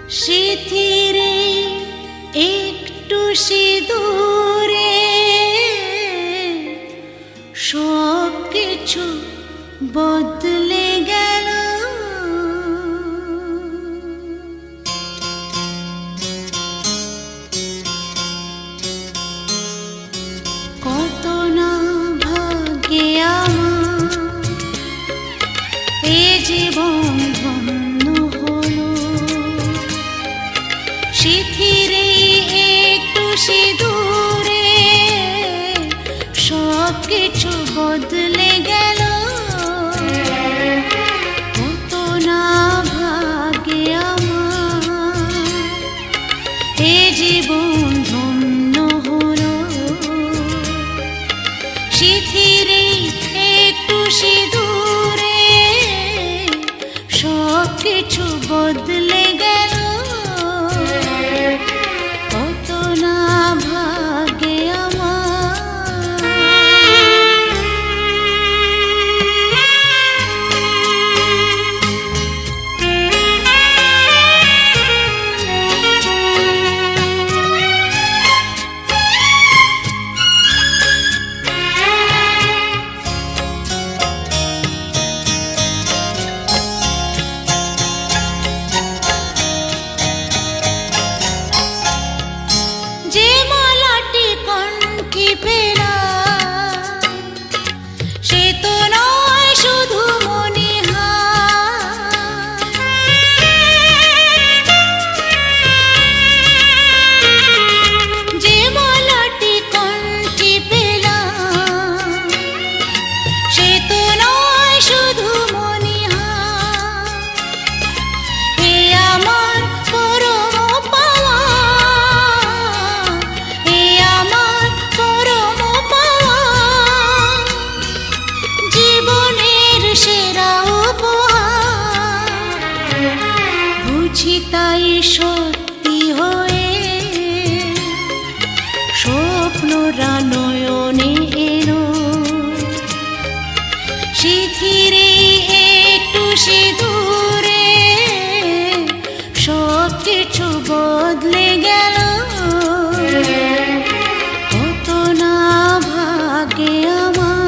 স্মৃতিরে একটু সিঁদুরে সব কিছু বদলে গেল। কত না ভাগ্যে আমার এ জীবন ধন্য হলো স্মৃতিরে একটু সিঁদুরে সব কিছু বদলে গেল। কত না ভাগ্যে আমার এ জীবন ধন্য হলো স্মৃতিরে একটু সিঁদুরে সব কিছু বদলে গেল। কত না ভাগ্যে যে মালাটি কণ্ঠে পেলাম সে তো নয় শুধু মনে যে মালাটি কণ্ঠে পেলাম সে তো নয় শুধু মনে এ আমার পরম পাওয়া এ আমার পরম পাওয়া জীবনের সেরা উপহার বুঝি তাই সত্যি হয়ে স্বপ্নরা নয়নে এলো স্মৃতিরে একটু সিঁদুরে সব কিছু বদলে গেল। কত না ভাগ্যে আমার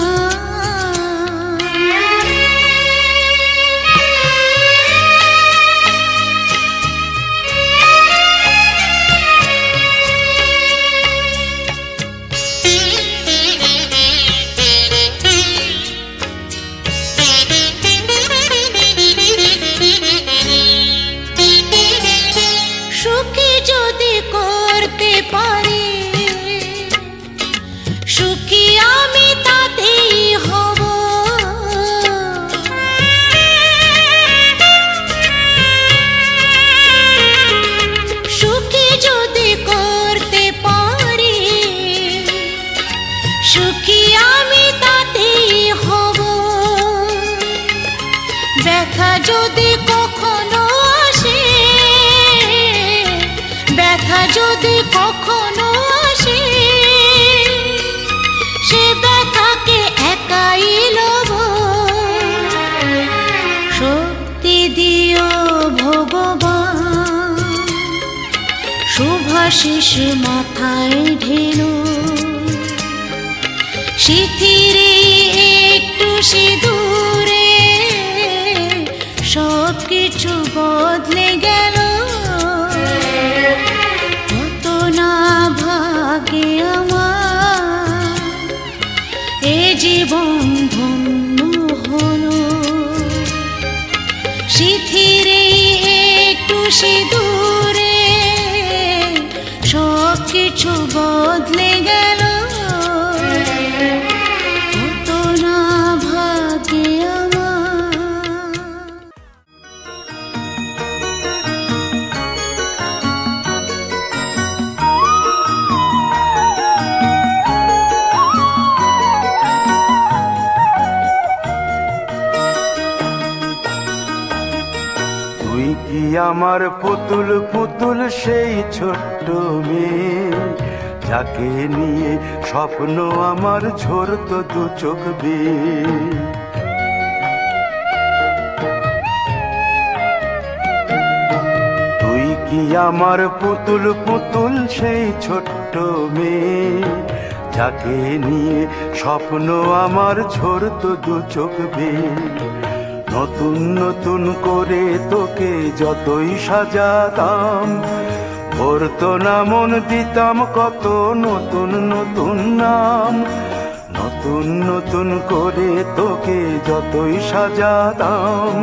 আশিস মাথায় ঢেলো স্মৃতিরে একটু সিঁদুরে সব কিছু বদলে গেল কত না ভাগে আমার এ জীবন ধন্য হলো স্মৃতিরে একটু সিঁদুরে সব কিছু বদলে গেল কত না ভাগে আমার। তুই কি আমার পুতুল পুতুল সেই ছোট্ট মেয়ে যাকে নিয়ে স্বপ্ন আমার ঝরতো দু চোখ বেয়ে তুই কি আমার পুতুল পুতুল সেই ছোট্ট মেয়ে যাকে নিয়ে স্বপ্ন আমার ঝরতো দু চোখ বেয়ে নতুন নতুন করে তোকে যতই সাজাতাম ভরতো না মন দিতাম কত নতুন নতুন নাম নতুন নতুন করে তোকে যতই সাজাতাম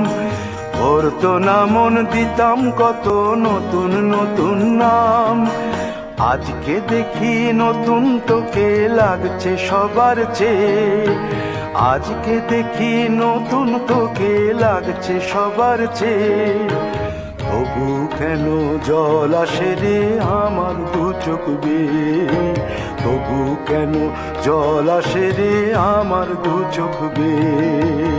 ভরতো না মন দিতাম কত নতুন নতুন নাম আজকে দেখি নতুন তোকে লাগছে সবার চেয়ে আজকে দেখি নতুন তোকে লাগছে সবার চেয়ে তবু কেন জল আসে রে আমার দু চোখ বেয়ে তবু কেন জল আসে রে আমার দু চোখ বেয়ে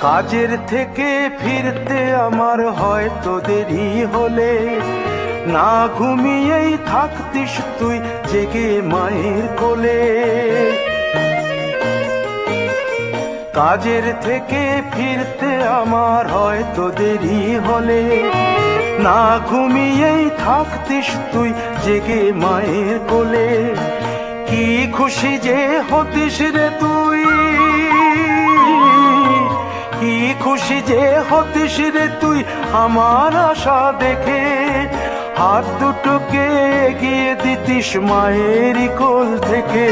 কাজের থেকে ফিরতে আমার হয়তো দেরি হলে না ঘুমিয়েই থাকতিস তুই জেগে মায়ের কোলে কাজের থেকে ফিরতে আমার হয়তো দেরি হলে না ঘুমিয়েই থাকতিস তুই জেগে মায়ের কোলে কি খুশি যে হতিস রে তুই কি খুশি যে হতিস রে তুই আমার আশা দেখে হাত দুটোকে এগিয়ে দিতিস মায়েরই কোল থেকে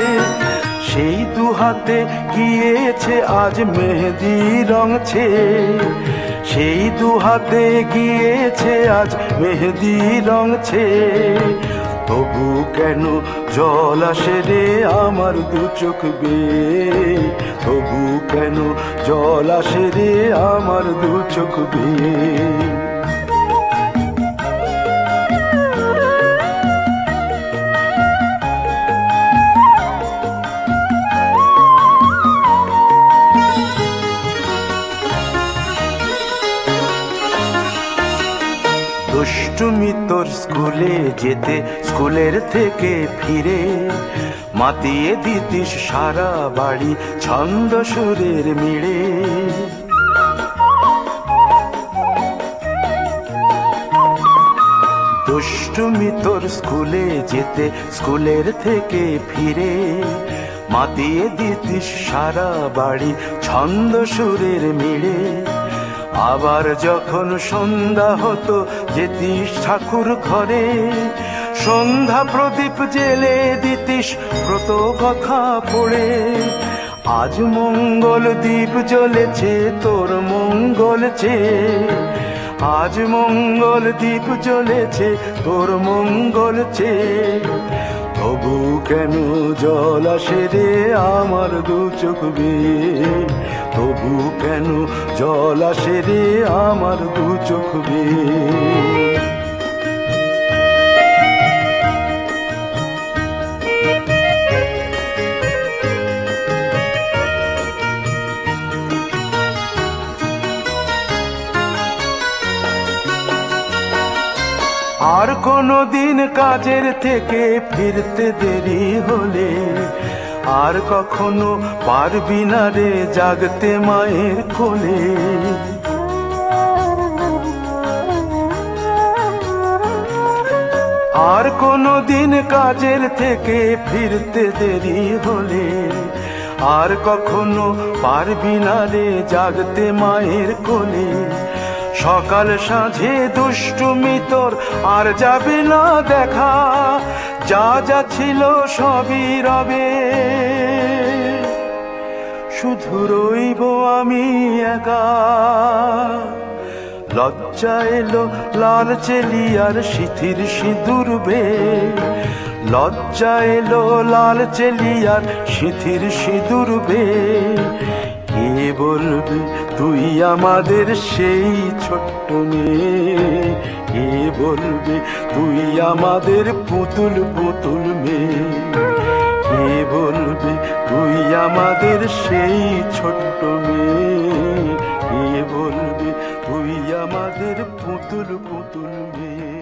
সেই দু হাতে গিয়েছে আজ মেহেদি রঙছে সেই দু হাতে গিয়েছে আজ মেহেদি রঙছে তবু কেন জল আসে রে আমার দু চোখ বেয়ে তবু কেন জল আসে রে আমার দু চোখ বেয়ে দুষ্টুমি তোর স্কুলে যেতে স্কুলের থেকে ফিরে মাতিয়ে দিতিস সারা বাড়ি ছন্দ সুরের মিড়ে দুষ্টুমি তোর স্কুলে যেতে স্কুলের থেকে ফিরে মাতিয়ে দিতিস সারা বাড়ি ছন্দ সুরের মিড়ে আবার যখন সন্ধ্যা হতো যেতিস ঠাকুর ঘরে সন্ধ্যা প্রদীপ জেলে দিতিস ব্রত কথা পড়ে আজ মঙ্গল দ্বীপ জ্বলেছে তোর মঙ্গল চেয়ে আজ মঙ্গল দ্বীপ জ্বলেছে তোর মঙ্গল চেয়ে তবু কেন জল আসে রে আমার দু চোখ বেয়ে তবু কেন জল আসে রে আমার দু চোখ বেয়ে আর কোনো দিন কাজের থেকে ফিরতে দেরি হলে আর কখনো পারবি না রে জাগতে মায়ের কোলে। আর কোনো দিন কাজের থেকে ফিরতে দেরি হলে আর কখনো পারবি না রে জাগতে মায়ের কোলে। সকাল সাঁঝে দুষ্টুমি তোর আর যাবে না দেখা, যা যা ছিল সবই রবে, শুধু রইব আমি একা। লজ্জা এলো লাল চেলিয়ার সিথির সিঁদুর বে, লজ্জা এলো লাল চেলিয়ার সিথির সিঁদুর বে। কে বলবে তুই আমাদের সেই ছোট্ট মেয়ে, কে বলবে তুই আমাদের পুতুল পুতুল মেয়ে, কে বলবে তুই আমাদের সেই ছোট্ট মেয়ে, কে বলবে তুই আমাদের পুতুল পুতুল মেয়ে।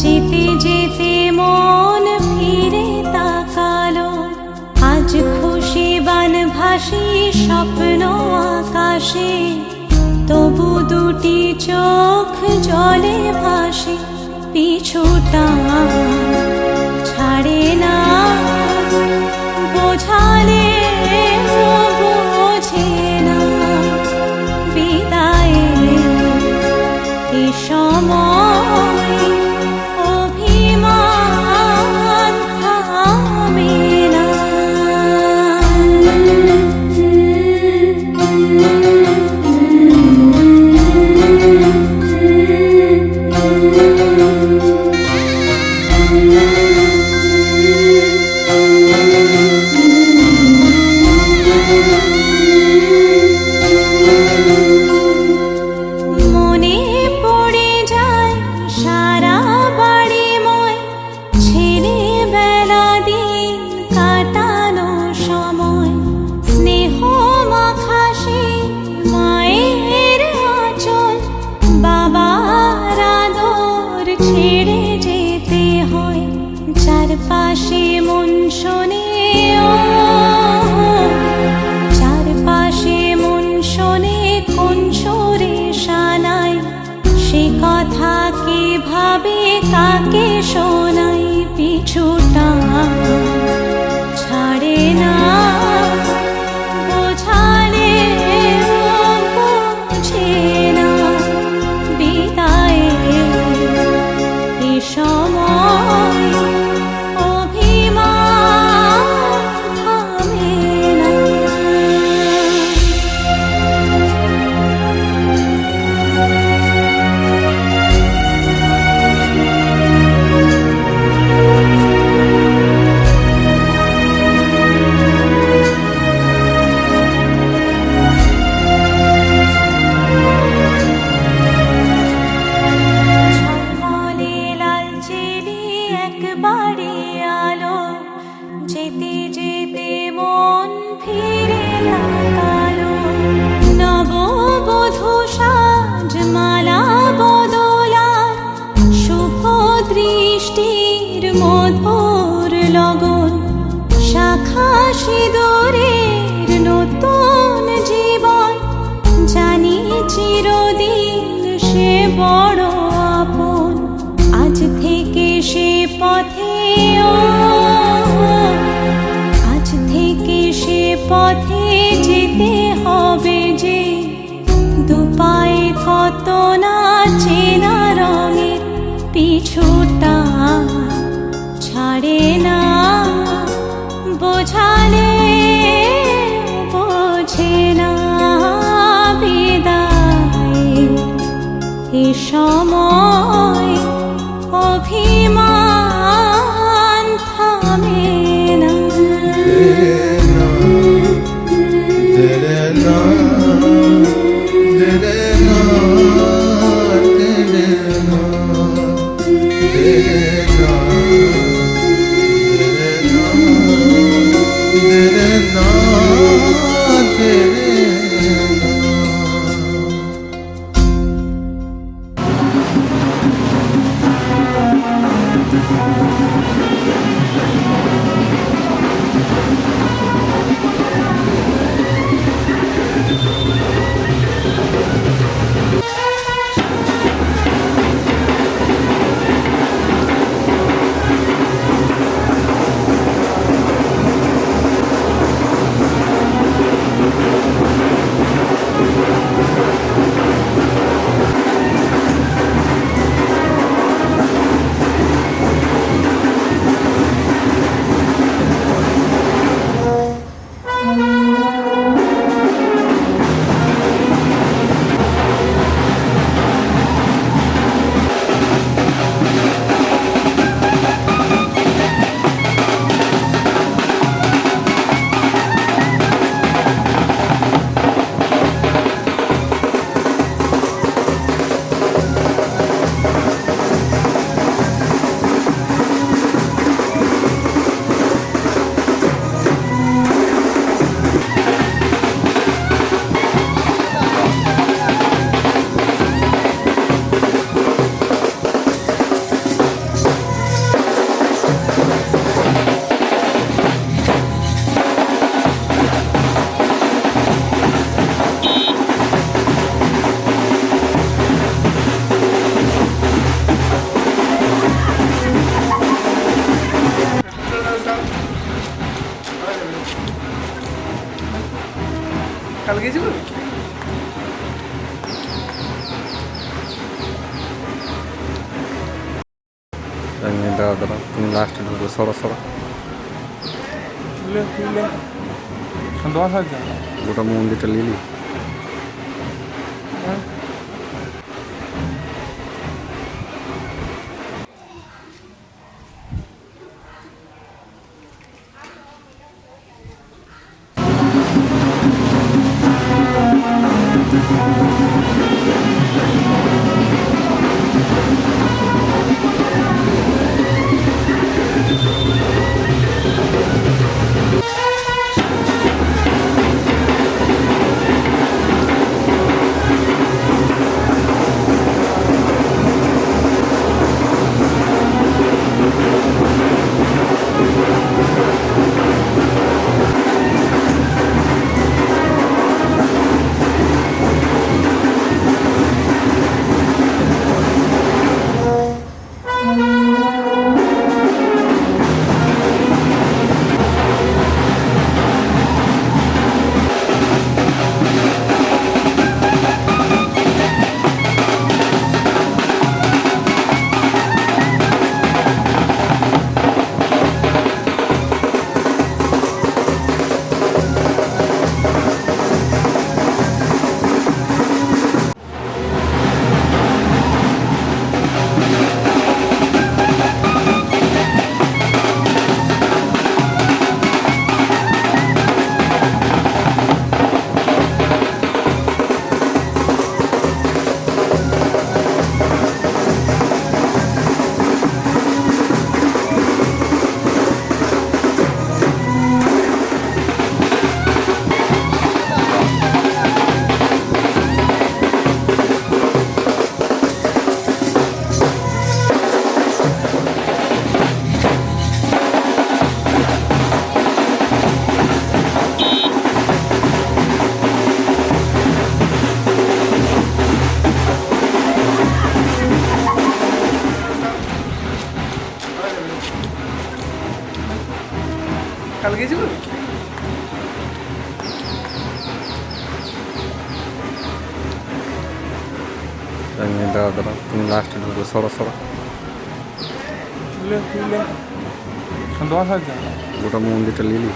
যেতে যেতে মন ফিরে তাকালো, আজ খুশি বান ভাসি স্বপ্ন আকাশে, তবু দুটি চোখ জলে ভাসে, পিছুটা ছাড়ে না, বোঝালে বোঝে না, বিদায়ের এ সময় অভিমান থামে না। মনে পড়ে যায় সারা বাড়িময় ছেলেবেলা দিন কাটানো সময়, স্নেহ মাখাসে মায়ের আঁচল, বাবার আদর ছেড়ে যেতে হয়, চারপাশে মন শোনে চারপাশে মন শোনে কোন সুরে শানায়, সে কথা কে ভাবে কাকে শোনাই, পিছুটা ছাড়ে না, বোঝালে বোঝে না, বিদায়ের এ সময় অভিমান থামে না। ঝলমলে লাল চিলি একবারে আলো, যেতে যেতে মন ফিরে তাকালো, নববধূ সাজ মালা বদলার, শুভ দৃষ্টির মধুর লগন, শাখা সিঁদুরের নতুন জীবন, জানি চিরদিন সে বড় আপন, আজ থেকে সে পথে আজ থেকে সে পথে যেতে হবে যে, দুপায়ে কত না চেনা রঙের, পিছুটা ছাড়ে না, বোঝালে বোঝে না, বিদায়ের এ সময় অভিমান থামে না। দাঁড়া দাঁড়া, তুমি লাস্টে ঢুকো, সরো সরো। 10,000 গোটা মন্দিরটা লিলি। কাল গেছিল দাঁড়া দাঁড়া, তুমি লাস্টে ঢুকো, সরো সরো। 10,000 গোটা মন্দিরটা লিলি।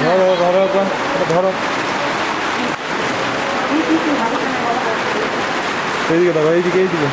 ধরো ধরো ধরো এইদিকে দেখো, এইদিকে এইদিকে।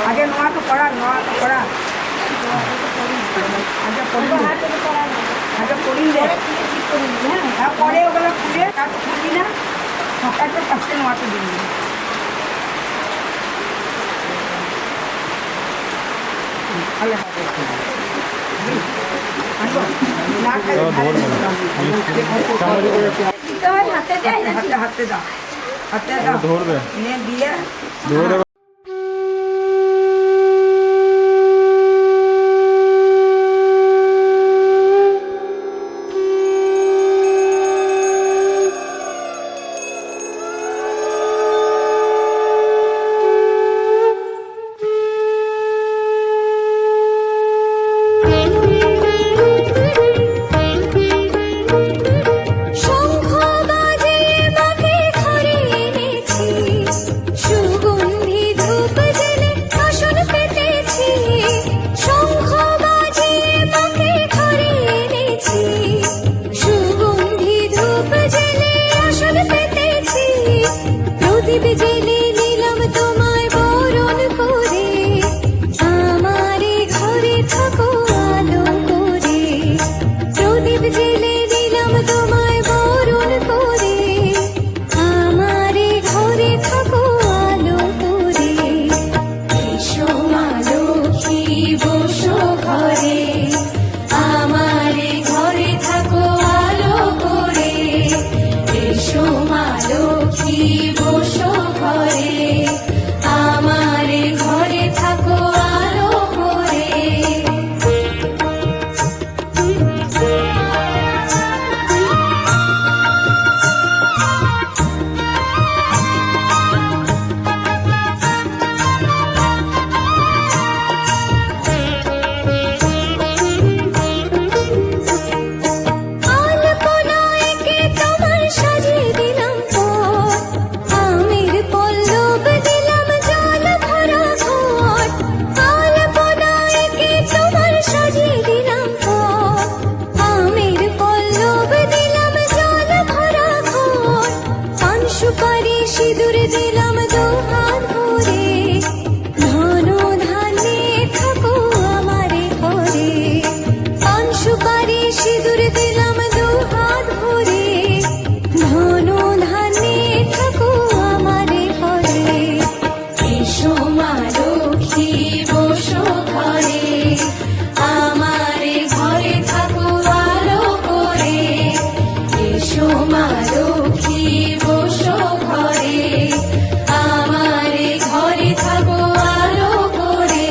আগে নোয়া তো করা আগে করি দে, তারপরে ওগুলো খুলে তারপর খুলবি না, তারপর পাশে নোয়াটা দিবি। হাতে দাও ধরবে দিয়ে ধরে শঙ্খ বাজিয়ে মাকে ঘরে এনেছি, সুগন্ধি ধূপ জেলে আসন পেতেছি। শঙ্খ বাজিয়ে মাকে ঘরে এনেছি, সুগন্ধি ধূপ জেলে আসন পেতেছি। প্রদীপ জেলে নিলাম তোমায় বরণ করে, আমারে ঘরে থাকো আলো করে। প্রদীপ জেলে দিলাম তোমায় বরণ করে, আমারে ঘরে থাকো আলো করে। এসো মা লক্ষ্মী বসো ঘরে, আমারে ঘরে থাকো আলো করে। এসো মা লক্ষ্মী বসো ঘরে, আমারে ঘরে থাকো আলো করে। আলপনায় কে তোমার সাজিয়ে দিলাম পথ, আমের পল্লব দিলাম জল ভরা ঘট। আলপনায় কে তোমার সাজিয়ে দিলাম পথ, আমের পল্লব দিলাম জল ভরা ঘট। পান সুপারি সিঁদুর দিলাম দুহাত ভরে, ধন ধান্যে থাকো আমারে ঘরে। পান সুপারি সিঁদুর দিলাম দুহাত ভরে, ধন ধান্যে থাকো আমারে ঘরে। এসো মা লক্ষ্মী বসো ঘরে, আমারে ঘরে থাকো আলো করে। এসো মা লক্ষ্মী বসো ঘরে, আমারে ঘরে থাকো আলো করে।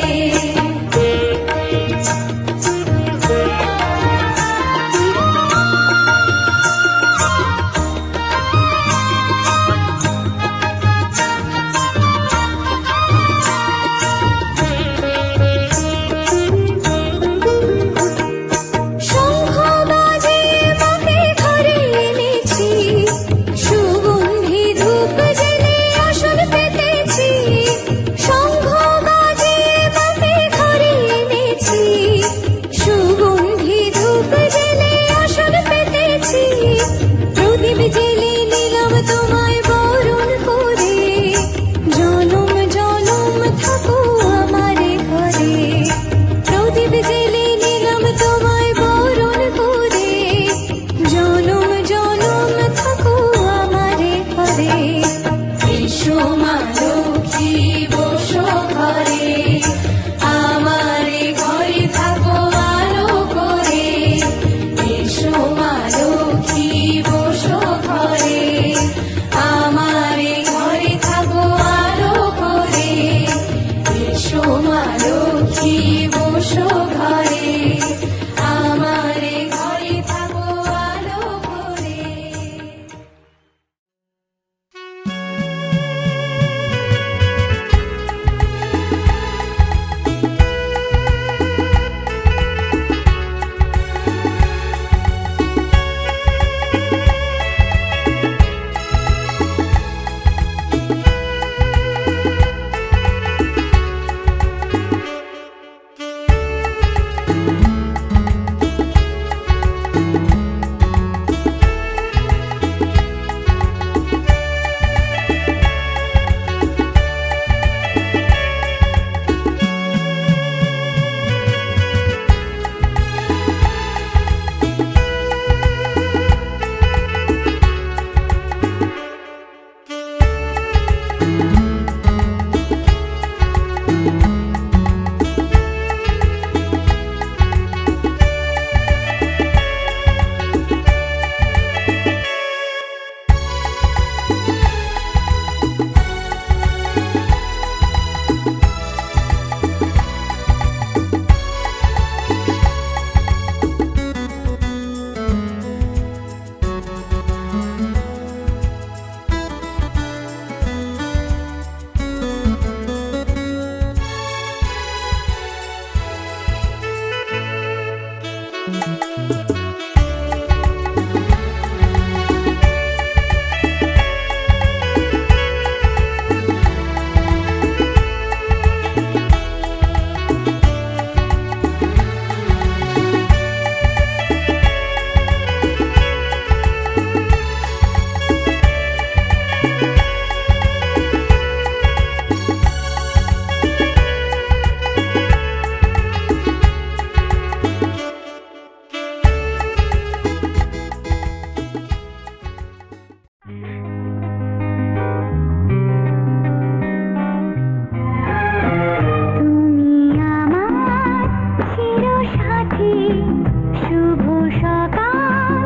সকাল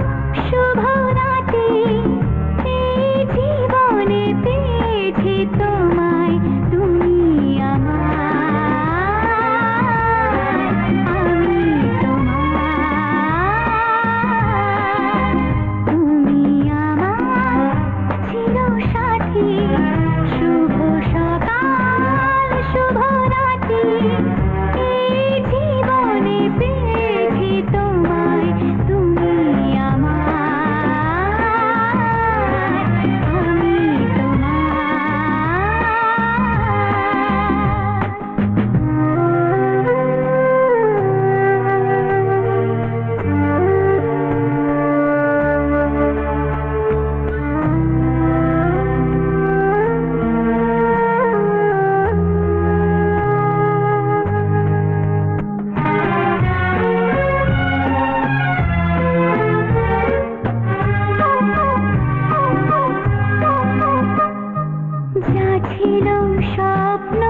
শুভ রাতি এই জীবনে পেয়েছি তোমায় তুমি আমার আমি তোমার তুমি আমার চিরসাথী শুভ সকাল শুভ রাতি এই জীবনে পেয়েছি তোমায় তুমি আমার আমি যা ছিল স্বপ্ন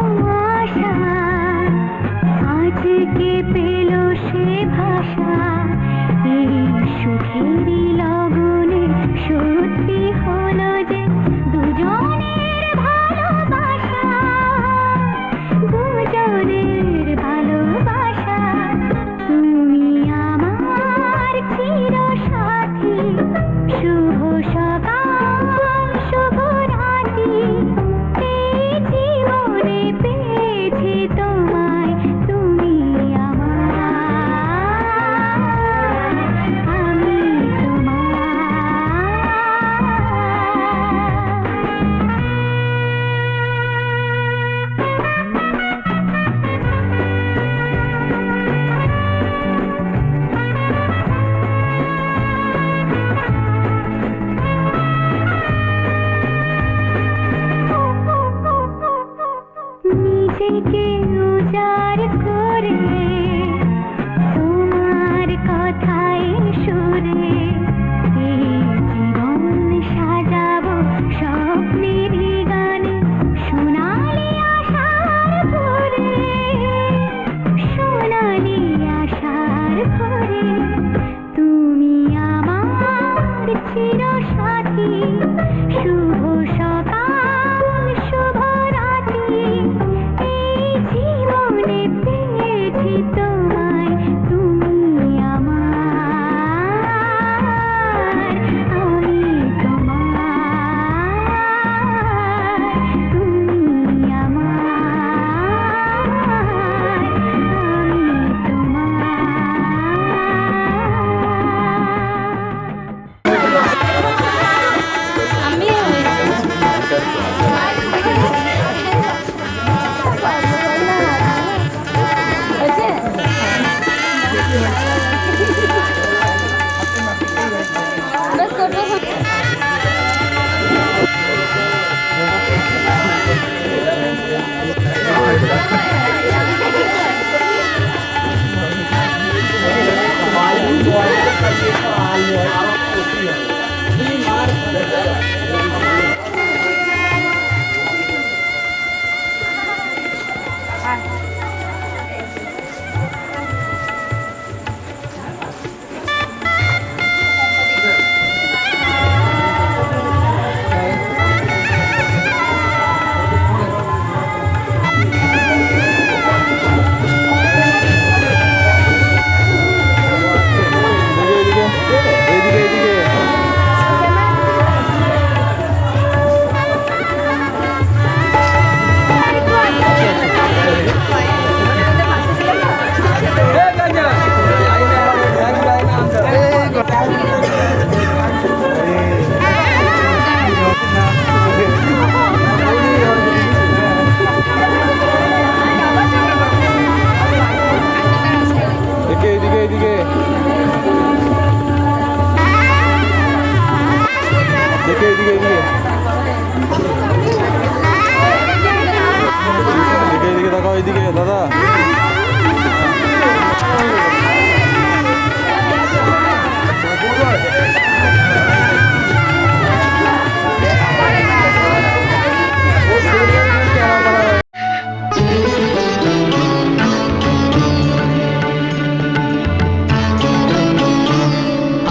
আশা আজকে পেল সে ভাষা এই সুখেরই লগনে সত্যি হলো যে দুজনের ভালোবাসা দুজনের ভালোবাসা তুমি আমার চিরসাথী শুভ সকাল শুভ রাতি এই জীবনে পেয়েছি তোমায় তুমি আমার আমি নিজেকে উজাড় করে তোমার কথায় সুরে এই জীবন সাজাবো স্বপ্নেরই গানে সোনালি আশার ভরে সোনালি আশার ভরে তুমি আমার চিরসাথী শুভ সকাল শুভ রাতি এই জীবনে পেয়েছি তোমায় তুমি আমার আমি তোমার তুমি আমার আমি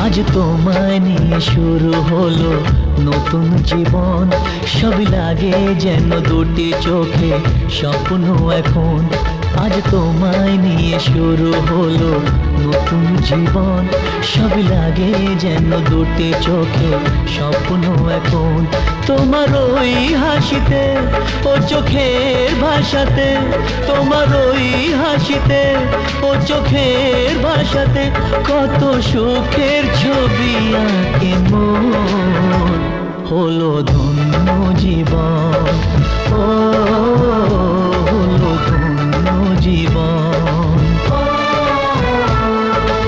আজ তোমায় নিয়ে শুরু হলো নতুন জীবন, সবই লাগে যেন দুটি চোখে স্বপ্ন এখন। আজ তোমায় নিয়ে শুরু হলো নতুন জীবন, সবই লাগে যেন দুটি চোখে স্বপ্ন এখন। তোমার ওই হাসিতে ও চোখের ভাষাতে, তোমার ওই হাসিতে ও চোখের ভাষাতে কত সুখের ছবি আঁকে মন। হলো ধন্য জীবন, ও হলো ধন্য জীবন।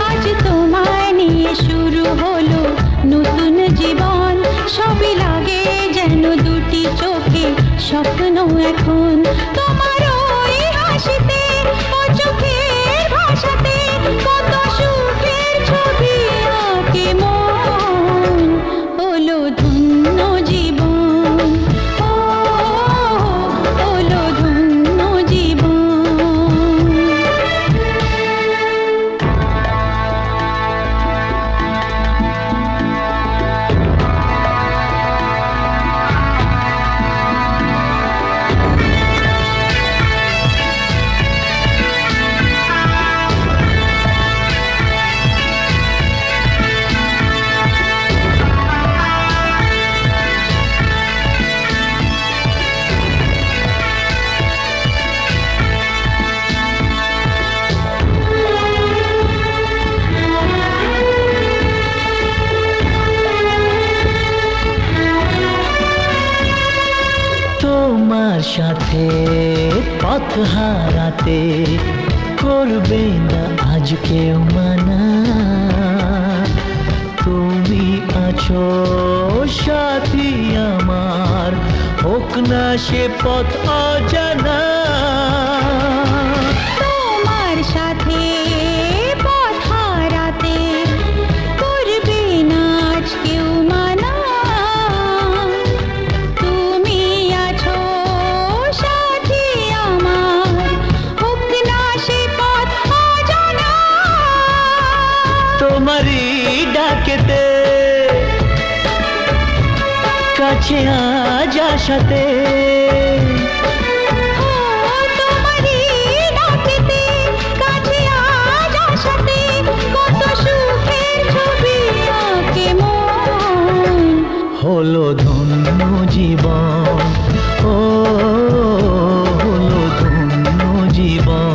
আজ তোমায় নিয়ে শুরু হলো নতুন জীবন, সবই লাগে যেন দুটি চোখে স্বপ্ন এখন। তোমার ওই হাসিতে ও চোখের ভাষাতে কত সুখের ছবি আঁকে মন। হলো ধন্য জীবন, ও হলো ধন্য জীবন। তোমার সাথে পথ হারাতে করবে না আজ কেউ মানা। তুমি আছো সাথী আমার, হোক না সে পথ অজানা। তোমার সাথে পথ হারাতে করবে না আজ কেউ মানা। তুমি আছো সাথী আমার, হোক না সে পথ অজানা। তোমারই ডাকেতে কাছে আজ আসাতে, তোমারই ডাকেতে কাছে আজ আসাতে কত সুখের ছবি আঁকে মন। হলো ধন্য জীবন, ও হলো ধন্য জীবন।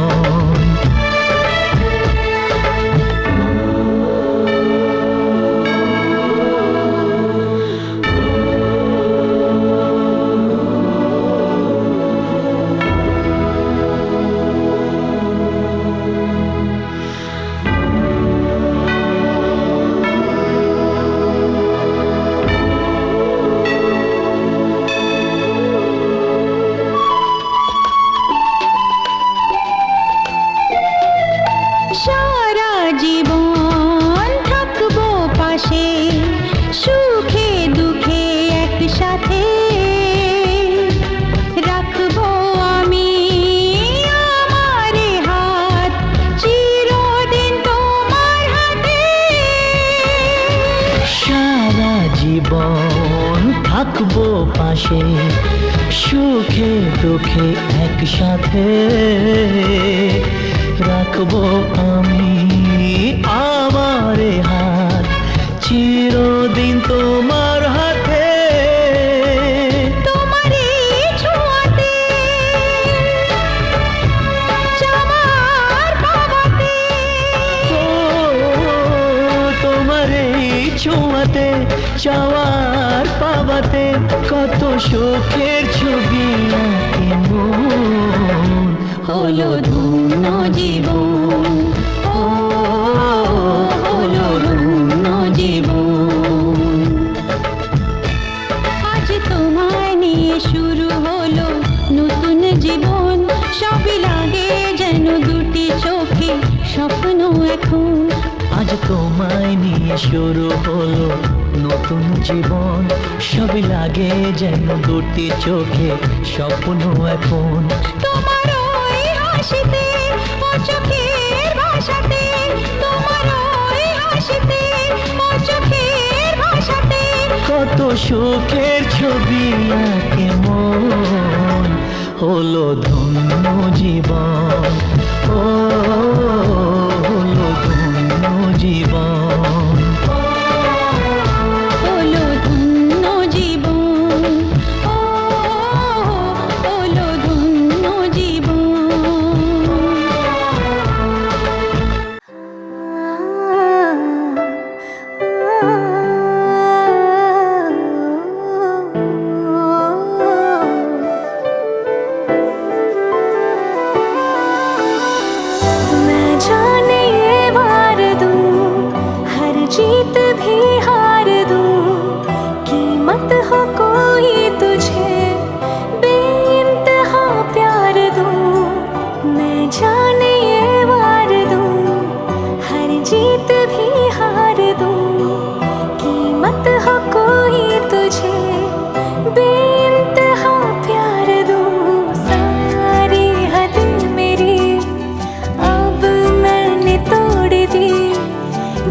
সারা জীবন থাকবো পাশে, সুখে দুঃখে একসাথে রাখবো আমি আমার হাত, চিরদিন তোমার হাতে। সারা জীবন থাকবো পাশে, সুখে দুঃখে একসাথে রাখবো আমি আমার হাত, চিরদিন তোমার হাতে। তোমারই ছোঁয়াতে চাওয়ার পাওয়াতে, তোমার এই ছোঁয়াতে চাওয়ার পাওয়াতে কত সুখের ছবি আঁকে মন। হলো ধন্য জীবন, ও হলো ধন্য জীবন। আজ তোমায় নিয়ে শুরু হলো নতুন জীবন, সবই লাগে যেন দুটি চোখে স্বপ্ন এখন। আজ তোমায় নিয়ে শুরু হলো নতুন জীবন, সবই লাগে যেন দুটি চোখে স্বপ্ন এখন। তোমার ওই হাসিতে ও চোখের ভাষাতে, তোমার ওই হাসিতে ও সুখের ছবি আঁকে মন হলো ধন্য জীবন, ও হলো ধন্য জীবন, হলো ধন্য জীবন, ও হলো ধন্য मैं जाने ये वार दूं, हर जीत भी हार दूं, कीमत हो कोई तुझे बेइंतहा प्यार दूं। मैं जाने ये वार दूं, हर जीत भी हार दूं, कीमत हो कोई तुझे बेइंतहा प्यार दूं। सारी हद मेरी अब मैंने तोड़ दी,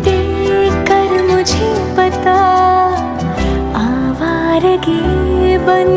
देकर मुझे पता आवारगी बन